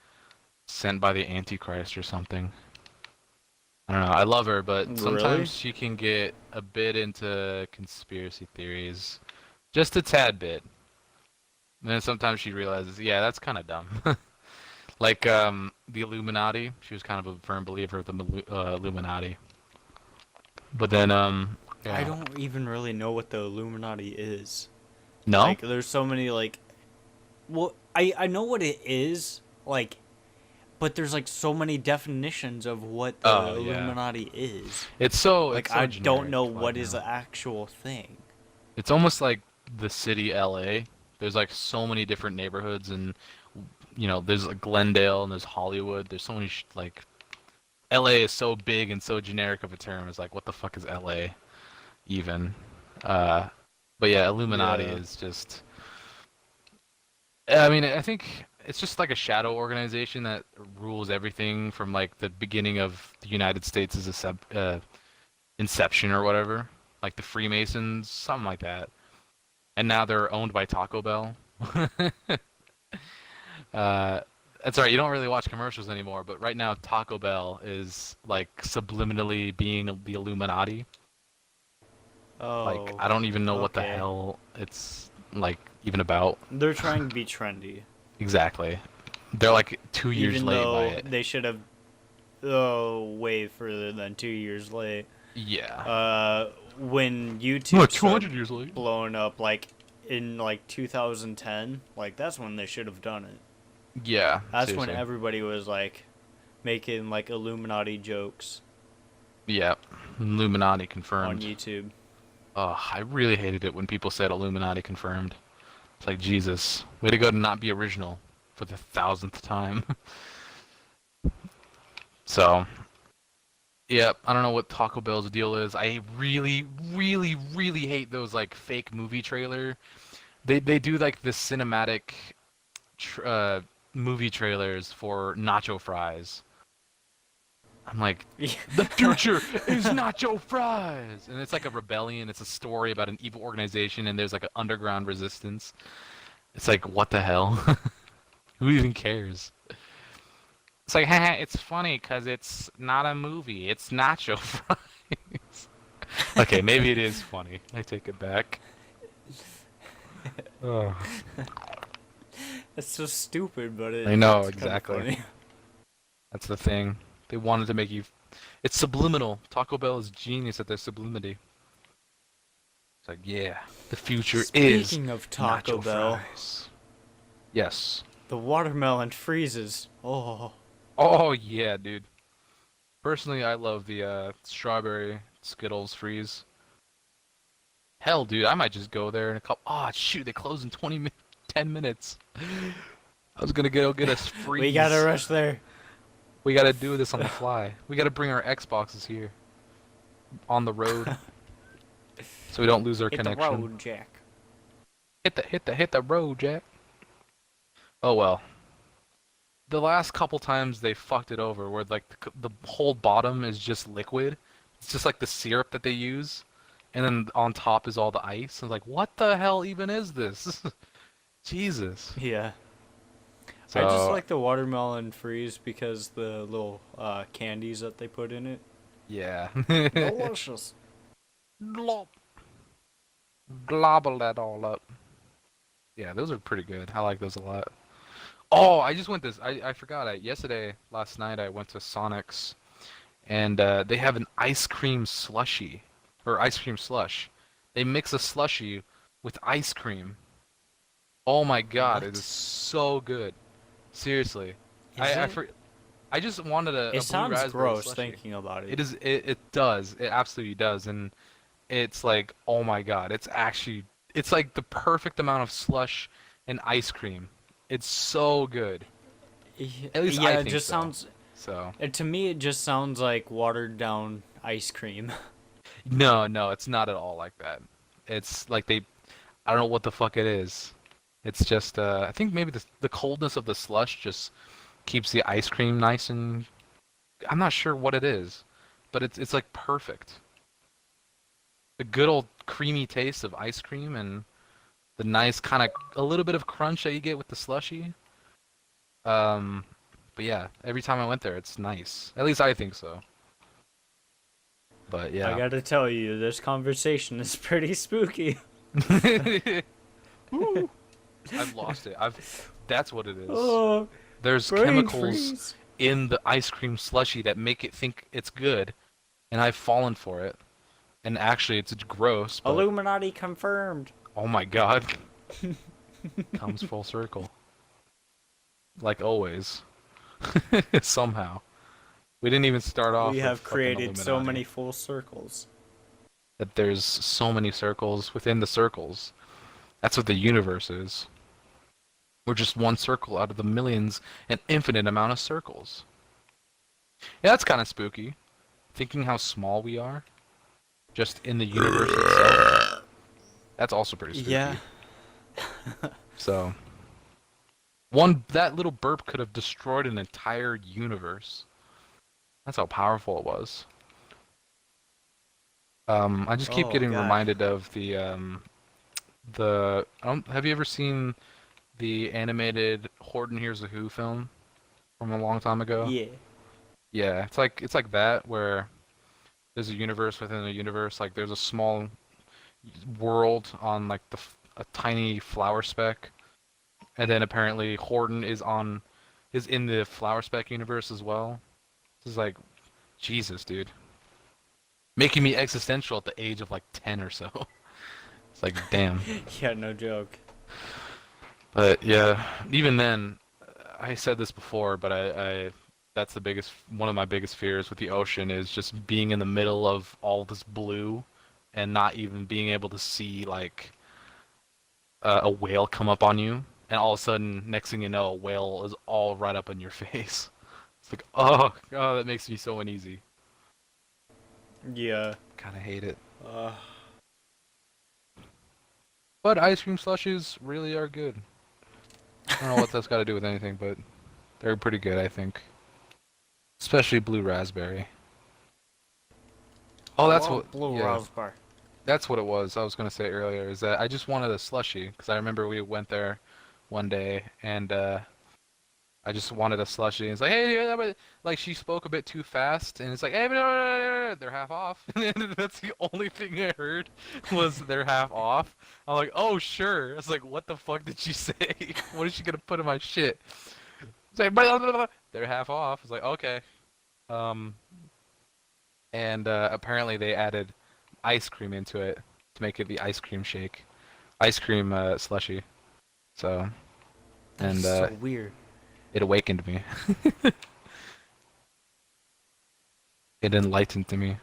sent by the Antichrist or something. I don't know. I love her, but Really? sometimes she can get a bit into conspiracy theories. Just a tad bit. And then sometimes she realizes, yeah, that's kind of dumb. Like the Illuminati. She was kind of a firm believer of the Illuminati. But then I yeah. don't even really know what the Illuminati is. No? Like, there's so many like, well, I know what it is, like, but there's like so many definitions of what the Oh, yeah. Illuminati is. It's so Like, it's so I don't generic know right what is now. the actual thing. It's almost like the city LA. There's like so many different neighborhoods and there's like Glendale and there's Hollywood. There's so many like LA is so big and so generic of a term. It's like what the fuck is LA even? Uh but yeah, Illuminati Yeah. is just I mean, I think it's just like a shadow organization that rules everything from like the beginning of the United States as a inception or whatever, like the Freemasons, something like that. And now they're owned by Taco Bell. uh, that's right. You don't really watch commercials anymore, but right now Taco Bell is like subliminally being the Illuminati. Like Oh, I don't even know what the okay. hell it's like even about. They're trying to be trendy, Exactly. They're like 2 years even late by though it. they should have, way further than 2 years late. Yeah. When What, YouTube 200 started years late? blowing up, like in like 2010, like that's when they should have done it. Yeah, That's when seriously. everybody was like making like Illuminati jokes Yeah. Illuminati on confirmed. YouTube. I really hated it when people said Illuminati confirmed. It's like, Jesus, way to go to not be original for the thousandth time. So, yeah, I don't know what Taco Bell's deal is. I really, really, really hate those like fake movie trailer. They do like the cinematic tr movie trailers for nacho fries. I'm like, the future is nacho fries, and it's like a rebellion. It's a story about an evil organization, and there's like an underground resistance. It's like, what the hell? Who even cares? It's like, haha, it's funny because it's not a movie. It's nacho fries. Okay, maybe it is funny. I take it back. Ugh. That's so stupid, but I know, it's kind of exactly. funny. That's the thing. They wanted to make you. It's subliminal. Taco Bell is genius at their sublimity. It's like, yeah, the future is Speaking of Taco nacho Bell, fries. Yes. the watermelon freezes. Oh, Oh yeah, dude. Personally, I love the strawberry Skittles freeze. Hell, dude, I might just go there in a couple. Oh shoot, they close in 10 minutes. I was gonna go get us we gotta freeze. rush there. We gotta do this on the fly. We gotta bring our Xboxes here on the road so we don't lose our Hit the connection. road, Jack. Hit the road, Jack. Oh well. The last couple times they fucked it over, where like the whole bottom is just liquid. It's just like the syrup that they use, and then on top is all the ice. I was like, what the hell even is this? Jesus. Yeah. I just So like the watermelon freeze because the little candies that they put in it. yeah. Delicious. Glop. Globble that all up. Yeah, those are pretty good. I like those a lot. Oh, I just went this. I forgot. Last night, I went to Sonic's, and they have an ice cream slushy, or ice cream slush. They mix a slushy with ice cream. Oh my God, it is What? so good. Seriously, Is I I it? for, I just wanted a It blue sounds raspberry gross slushy. thinking about it. It is. It does. It absolutely does, and it's like, oh my God, it's like the perfect amount of slush and ice cream. It's so good. At least I Yeah, it think just so. sounds. So To me, it just sounds like watered down ice cream. no, no, it's not at all like that. It's like I don't know what the fuck it is. It's just I think maybe the coldness of the slush just keeps the ice cream nice and I'm not sure what it is, but it's like perfect. The good old creamy taste of ice cream and the nice kind of a little bit of crunch that you get with the slushy. Um, but yeah, every time I went there, it's nice. At least I think so. But I yeah. gotta tell you, this conversation is pretty spooky. Woo! I've lost it. That's what it is. Oh, There's brain chemicals freeze. in the ice cream slushy that make it think it's good, and I've fallen for it. And actually, it's gross, but Illuminati confirmed. oh my God, comes full circle. Like always. Somehow. We didn't even start off We with have fucking created so Illuminati. many full circles. That there's so many circles within the circles. That's what the universe is. We're just one circle out of the millions and infinite amount of circles. Yeah, that's kind of spooky. Thinking how small we are, just in the universe itself. That's also pretty spooky. Yeah. So, that little burp could have destroyed an entire universe. That's how powerful it was. I just keep Oh getting God. reminded of have you ever seen the animated Horde and Hears the Who film from a long time ago? Yeah. Yeah, it's like that where there's a universe within a universe. Like there's a small world on like a tiny flower speck, and then apparently Horden is in the flower speck universe as well. This is like Jesus, dude, making me existential at the age of like 10 or so. It's like damn. Yeah, no joke. But yeah, even then, I said this before, but I that's one of my biggest fears with the ocean is just being in the middle of all this blue and not even being able to see like a whale come up on you, and all of a sudden, next thing you know, a whale is all right up in your face. It's like, oh, that makes me so uneasy. Yeah. Kind of hate it. Uh, But ice cream slushes really are good. I don't know what that's got to do with anything, but they're pretty good, I think. Especially blue raspberry. Oh, I that's love what. blue Yeah, raspberry. that's what it was. I was gonna say earlier is that I just wanted a slushie because I remember we went there one day and I just wanted a slushie. It's like, hey, yeah, but like she spoke a bit too fast, and it's like, hey, it. They're half off. And that's the only thing I heard was they're half off. I'm like, oh sure. I was like, what the fuck did she say? What is she gonna put in my shit? It's like, blah, blah, blah. They're half off. I was like, okay. Um, and apparently they added ice cream into it to make it the ice cream shake, ice cream slushy. So, That is and so weird. it awakened me. It enlightened me.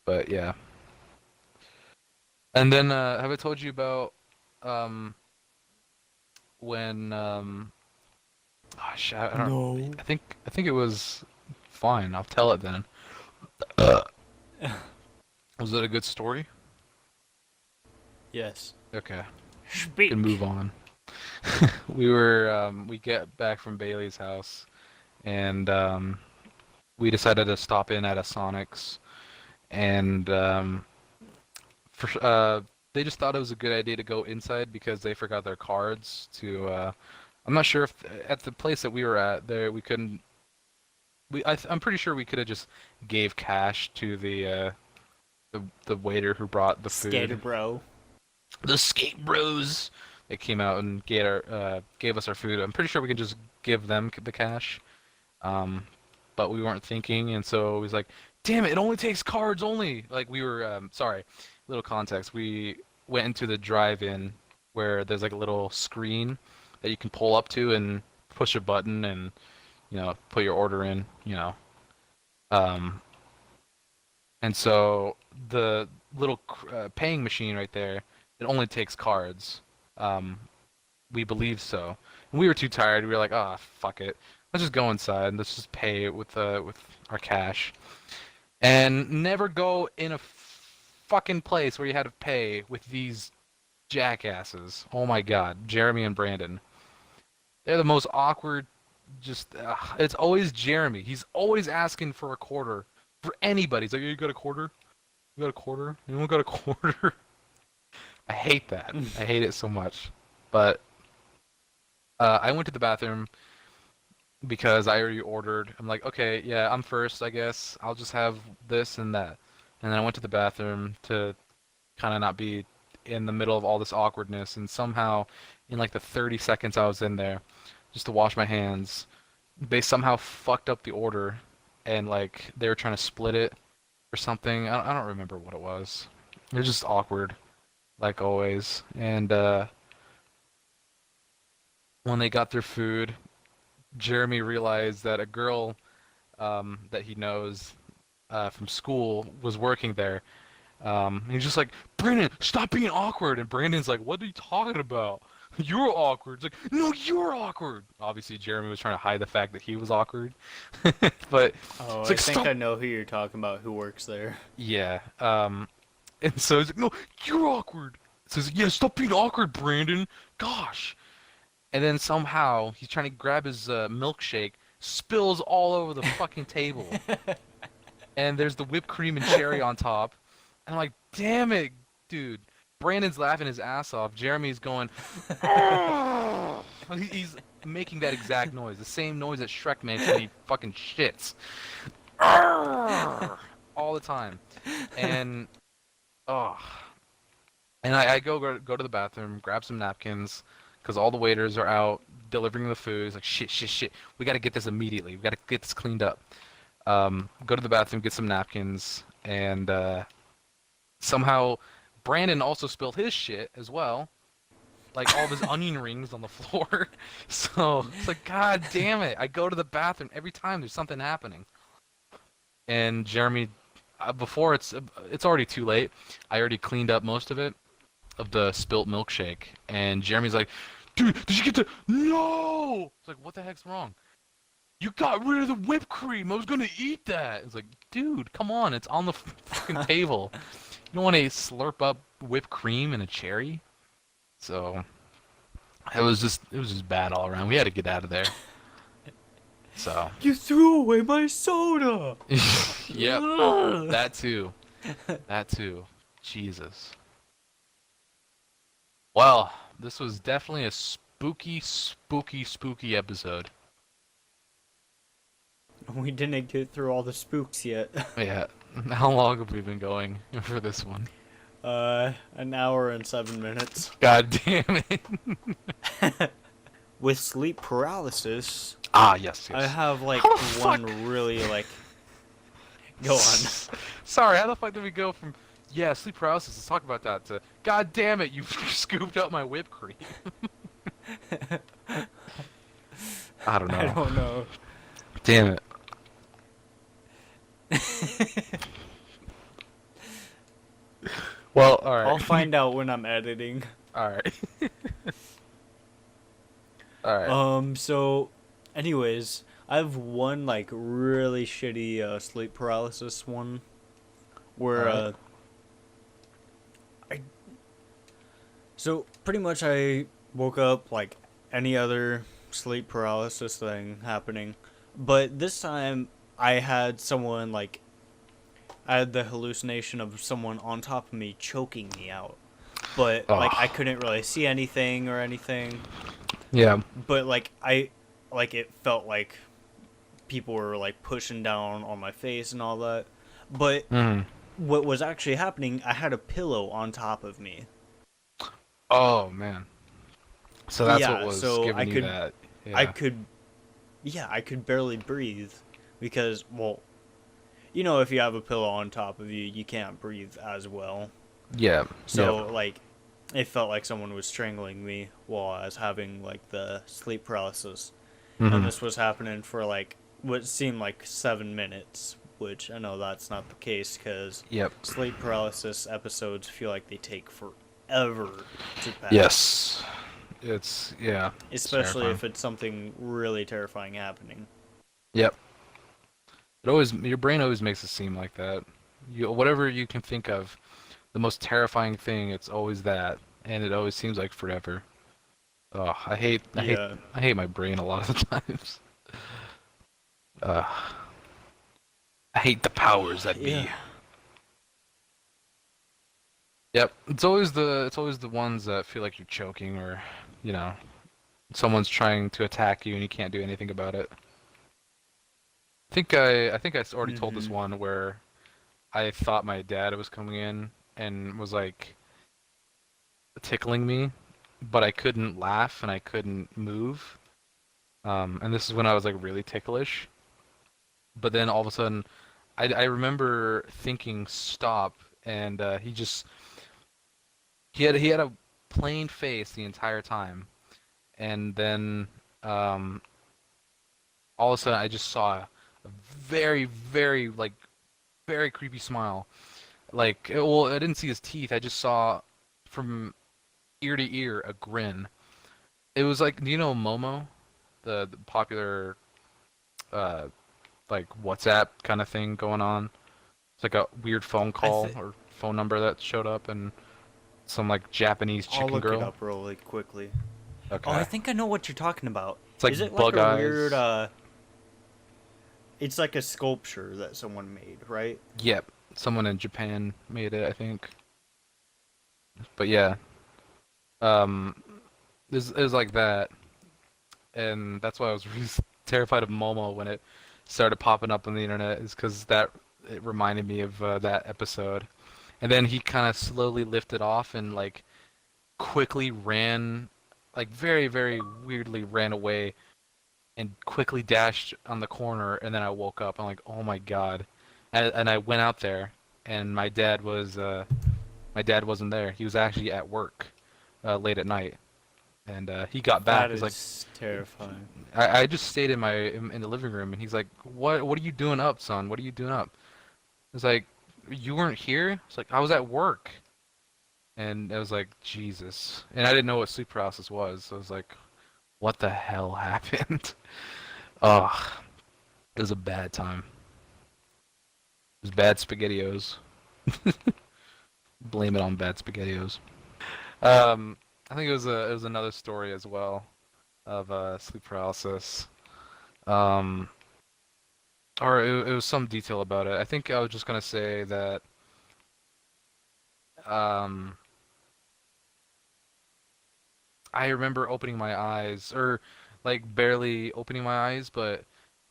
But yeah. And then have I told you about um when oh shit, I don't No. I think it was fine. I'll tell it then. Uh, was it a good story? Yes. Okay. Speak. Can move on. We get back from Bailey's house and we decided to stop in at a Sonic's and they just thought it was a good idea to go inside because they forgot their cards to I'm not sure if at the place that we were at there we couldn't I'm pretty sure we could have just gave cash to the waiter who brought the Skater food. bro. The skate bros. They came out and gave us our food. I'm pretty sure we can just give them the cash. But we weren't thinking, and so it was like, damn it, it only takes cards only. Like we were, sorry, little context. We went into the drive-in where there's like a little screen that you can pull up to and push a button and, put your order in, Um, and so the little paying machine right there, it only takes cards. Um, we believe so. And we were too tired. We were like, ah, fuck it. Let's just go inside. Let's just pay it with our cash. And never go in a fucking place where you had to pay with these jackasses. Oh my god, Jeremy and Brandon. They're the most awkward. Just it's always Jeremy. He's always asking for a quarter for anybody. He's like, "You got a quarter? You got a quarter? Anyone got a quarter?" I hate that. I hate it so much. But I went to the bathroom because I already ordered. I'm like, okay, yeah, I'm first, I guess. I'll just have this and that. And then I went to the bathroom to kind of not be in the middle of all this awkwardness. And somehow, in like the 30 seconds I was in there, just to wash my hands, they somehow fucked up the order. And like they were trying to split it or something. I don't remember what it was. It was just awkward, like always. And when they got their food, Jeremy realized that a girl that he knows from school was working there. And he's just like, Brandon, stop being awkward. And Brandon's like, what are you talking about? You're awkward. It's like, no, you're awkward. Obviously, Jeremy was trying to hide the fact that he was awkward. But Oh, it's I like, think I stop. know who you're talking about. Who works there? Yeah. And so he's like, no, you're awkward. It says, yeah, stop being awkward, Brandon. Gosh. And then somehow he's trying to grab his milkshake, spills all over the fucking table, and there's the whipped cream and cherry on top. And I'm like, damn it, dude. Brandon's laughing his ass off. Jeremy's going, "Argh!" He's making that exact noise, the same noise that Shrek makes when he fucking shits. Arrgh! All the time. And, oh. And I go to the bathroom, grab some napkins, because all the waiters are out delivering the food. It's like, shit, shit, shit. We got to get this immediately. We got to get this cleaned up. Go to the bathroom, get some napkins, and somehow Brandon also spilled his shit as well. Like all of his onion rings on the floor. So it's like, God damn it. I go to the bathroom every time there's something happening. And Jeremy, before it's already too late. I already cleaned up most of it, of the spilt milkshake. And Jeremy's like, dude, did you get the... No! It's like, what the heck's wrong? You got rid of the whipped cream. I was gonna eat that. It's like, dude, come on. It's on the fucking table. You don't want to slurp up whipped cream and a cherry? So it was just bad all around. We had to get out of there. So You threw away my soda. yep, that too. That too. Jesus. Well, this was definitely a spooky, spooky, spooky episode. We didn't get through all the spooks yet. Yeah. How long have we been going for this one? An hour and 7 minutes. God damn it. With sleep paralysis, Ah, yes, I yes. have like How the fuck? one really like. Go on. Sorry, how the fuck did we go from yeah, sleep paralysis, let's talk about that to God damn it, you scooped up my whipped cream. I don't I know. don't know. Damn it. Well, alright. I'll find out when I'm editing. Alright. Alright. So, anyways, I have one like really shitty sleep paralysis one where Alright. I so pretty much I woke up like any other sleep paralysis thing happening, but this time I had someone like I had the hallucination of someone on top of me choking me out. But like I Oh. couldn't really see anything or anything. Yeah. But like I like it felt like people were like pushing down on my face and all that. But Mm. what was actually happening, I had a pillow on top of me. Oh man. So that's what Yeah, was so giving you that. I Yeah. could yeah, I could barely breathe because well, you know if you have a pillow on top of you, you can't breathe as well. Yeah. Yep. So like it felt like someone was strangling me while I was having like the sleep paralysis. And Mhm. this was happening for like what seemed like 7 minutes, which I know that's not the case because Yep. sleep paralysis episodes feel like they take forever to pass, Yes. It's yeah. It's especially terrifying. if it's something really terrifying happening. Yep. It always your brain always makes it seem like that. You whatever you can think of, the most terrifying thing, it's always that, and it always seems like forever. Oh, Yeah, I hate my brain a lot of the times. Uh, I hate the powers that yeah, be. Yep, it's always the ones that feel like you're choking or, you know, someone's trying to attack you and you can't do anything about it. I think I already told this mhm, one where I thought my dad was coming in and was like tickling me, but I couldn't laugh and I couldn't move. And this is when I was like really ticklish. But then all of a sudden, I remember thinking stop, and he had a plain face the entire time, and then um, all of a sudden I just saw a very like very creepy smile. Like well, I didn't see his teeth. I just saw from ear to ear a grin. It was like, do you know Momo, the popular uh like WhatsApp kind of thing going on? It's like a weird phone I call think or phone number that showed up and some like Japanese I'll chicken look it girl. up really quickly. Oh, I Okay. think I know what you're talking about. It's like Is it like bug a weird eyes. it's like a sculpture that someone made, right? Yep. Someone in Japan made it, I think. But yeah, um, it was like that, and that's why I was really terrified of Momo when it started popping up on the internet. Is because that it reminded me of that episode. And then he kind of slowly lifted off and like quickly ran, like very weirdly ran away and quickly dashed on the corner. And then I woke up. I'm like, oh my god, and I went out there, and my dad wasn't there. He was actually at work late at night, and he got back. That He's like, is terrifying. I just stayed in the living room, and he's like, what are you doing up, son? What are you doing up? It's like, you weren't here. It's like I was at work, and I was like, Jesus, and I didn't know what sleep paralysis was. So I was like, what the hell happened? Ugh, it was a bad time. It was bad spaghettios. Blame it on bad spaghettios. Um, I think it was another story as well of sleep paralysis. Um, or it was some detail about it. I think I was just gonna say that um, I remember opening my eyes, or like barely opening my eyes, but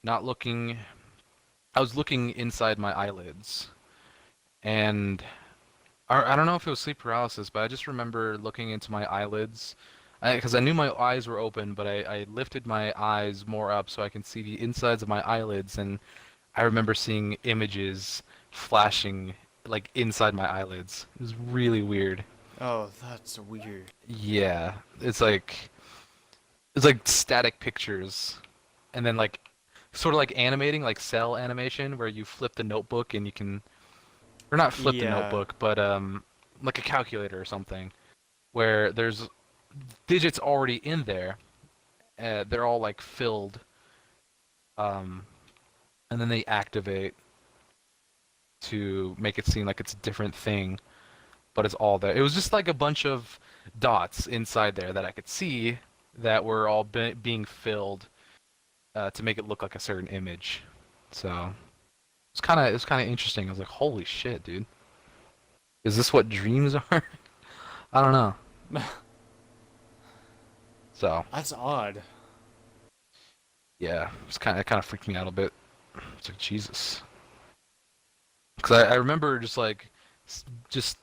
not looking. I was looking inside my eyelids, and I don't know if it was sleep paralysis, but I just remember looking into my eyelids, because I knew my eyes were open, but I lifted my eyes more up so I can see the insides of my eyelids, and I remember seeing images flashing like inside my eyelids. It was really weird. Oh, that's weird. Yeah, it's like static pictures, and then like sort of like animating, like cell animation, where you flip the notebook and you can, or not flip the Yeah. notebook, but like a calculator or something, where there's digits already in there. They're all like filled, um, and then they activate to make it seem like it's a different thing, but it's all there. It was just like a bunch of dots inside there that I could see that were all being filled to make it look like a certain image. So it's kind of interesting. I was like, holy shit, dude. Is this what dreams are? I don't know. So That's odd. yeah, it kind of freaked me out a bit. It's like Jesus, because I remember just like just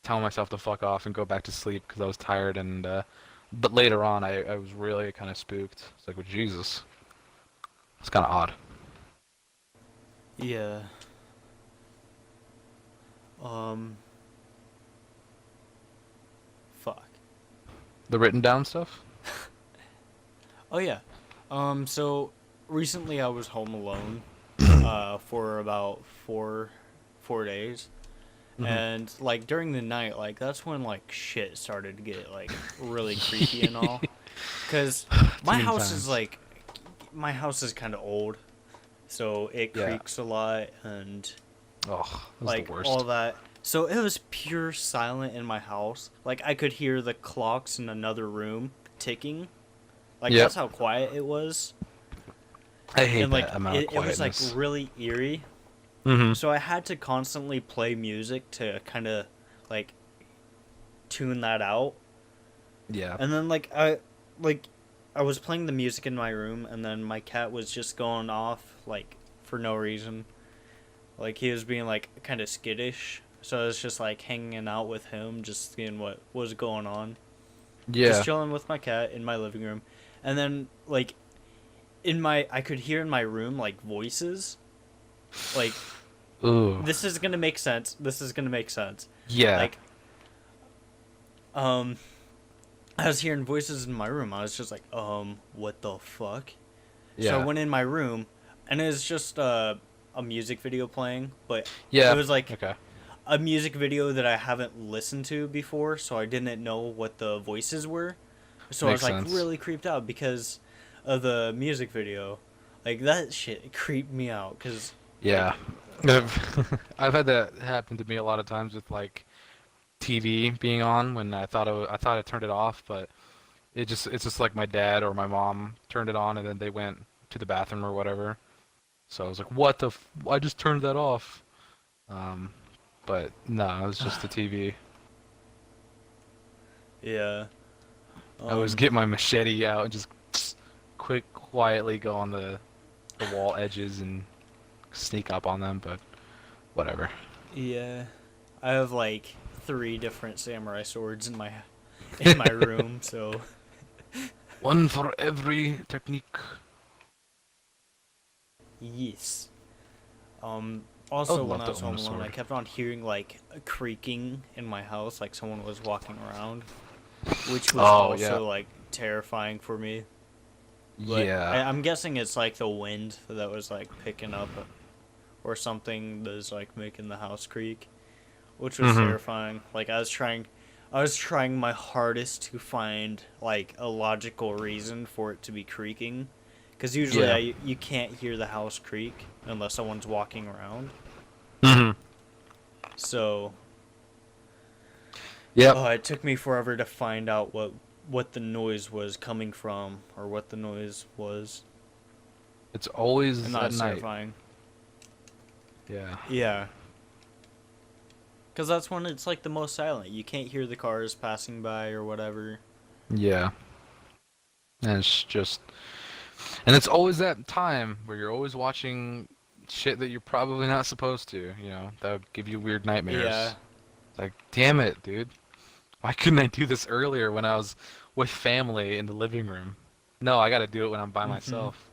telling myself to fuck off and go back to sleep because I was tired, and but later on I was really kind of spooked. It's like, well, Jesus, it's kind of odd. Yeah. Um. Fuck. The written down stuff. Oh yeah. So recently I was home alone. For about 4 days, Hmm. and like during the night, like that's when like shit started to get like really creepy and all. Cause Too my many house is times. like, my house is kind of old, so it Yeah. creaks a lot and Oh, that was the like all worst. that. So it was pure silent in my house. Like I could hear the clocks in another room ticking. Like Yep. that's how quiet it was. I hate And that like amount of it was like quietness. really eerie. Hmm. So I had to constantly play music to kind of like tune that out. Yeah. And then like I was playing the music in my room and then my cat was just going off like for no reason. Like he was being like kind of skittish. So I was just like hanging out with him, just seeing what was going on. Just Yeah. chilling with my cat in my living room. And then like in my I could hear in my room like voices. Like Ooh. this is going to make sense. This is going to make sense. Yeah. Like um I was hearing voices in my room. I was just like, what the fuck? So I Yeah. went in my room, and it was just a music video playing, but it Yeah. was like Okay. a music video that I haven't listened to before, so I didn't know what the voices were. So I was Makes like sense. really creeped out because of the music video. Like that shit creeped me out because Yeah. like I've had that happen to me a lot of times with like TV being on when I thought I turned it off, but it's just like my dad or my mom turned it on and then they went to the bathroom or whatever. So I was like, "What the? I just turned that off." Um, but no, it was just the TV. yeah. I always Um get my machete out and just quietly go on the wall edges and sneak up on them, but whatever. yeah. I have like three different samurai swords in my room, so One for every technique. yes. I would Also, when love I to was own home a alone, I sword. kept on hearing like a creaking in my house, like someone was walking around, which was Oh yeah, also like terrifying for me. But yeah, I'm guessing it's like the wind that was like picking up or something that was like making the house creak, which was hmm, terrifying. Like I was trying my hardest to find like a logical reason for it to be creaking, because usually yeah, you can't hear the house creak unless someone's walking around. hmm, So, yep. oh, it took me forever to find out what the noise was coming from or what the noise was. It's And always that at was night. terrifying. Yeah, Yeah, because that's when it's like the most silent. You can't hear the cars passing by or whatever. yeah, and it's just, and it's always that time where you're always watching shit that you're probably not supposed to, you know, that would give you weird Yeah. nightmares. It's like, damn it, dude. Why couldn't I do this earlier when I was with family in the living room? No, I gotta do it when I'm by Mm-hmm. myself.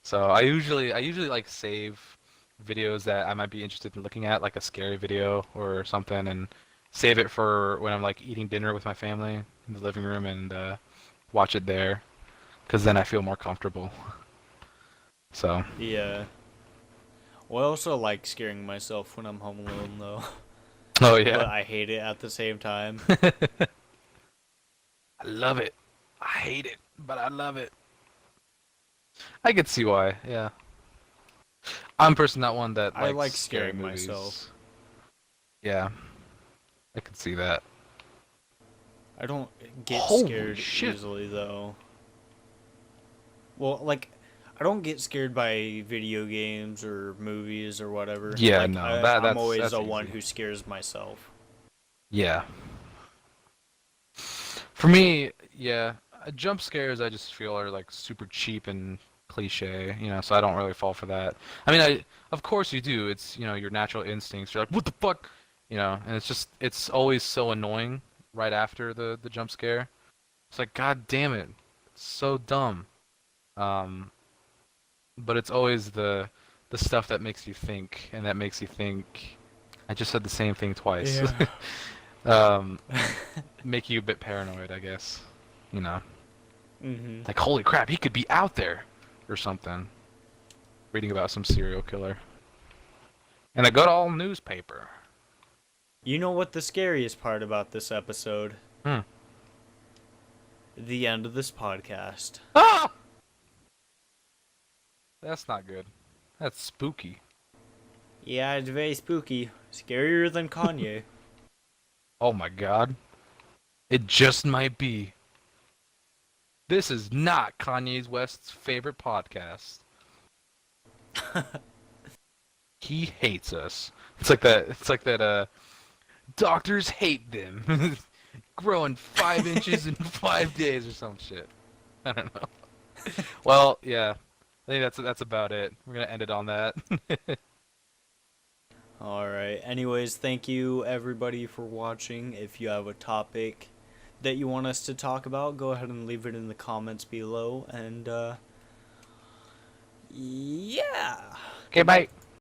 So I usually like save videos that I might be interested in looking at, like a scary video or something, and save it for when I'm like eating dinner with my family in the living room and watch it there, because then I feel more comfortable. So, Yeah. Well, I also like scaring myself when I'm home alone, though. oh But yeah, I hate it at the same time. I love it. I hate it, but I love it. I could see why. Yeah, I'm personally not one that I likes like scary scaring myself. movies. Yeah, I could see that. I don't get Holy scared shit. easily, though. Well, like, I don't get scared by video games or movies or whatever. Yeah, Like, no, I'm that's always that's the one easy. who scares myself. Yeah. For me, yeah, jump scares I just feel are like super cheap and cliche, you know, so I don't really fall for that. I mean, of course you do. It's, you know, your natural instincts. You're like, "What the fuck?" You know, and it's always so annoying right after the jump scare. It's like, God damn it. It's so dumb. Um, but it's always the stuff that makes you think and that makes you think I just said the same thing twice. Yeah. Um, make you a bit paranoid, I guess. You know. Mm-hmm. Like, holy crap, he could be out there or something. Reading about some serial killer. In a good old newspaper. You know what the scariest part about this episode? Hmm. The end of this podcast. Ah! That's not good. That's spooky. Yeah, it's very spooky. Scarier than Kanye. Oh my god. It just might be. This is not Kanye West's favorite podcast. He hates us. It's like that doctors hate them. Growing 5 inches in 5 days or some shit. I don't know. Well, yeah. I think that's about it. We're gonna end it on that. Alright. Anyways, thank you everybody for watching. If you have a topic that you want us to talk about, go ahead and leave it in the comments below. And, yeah. Okay, bye.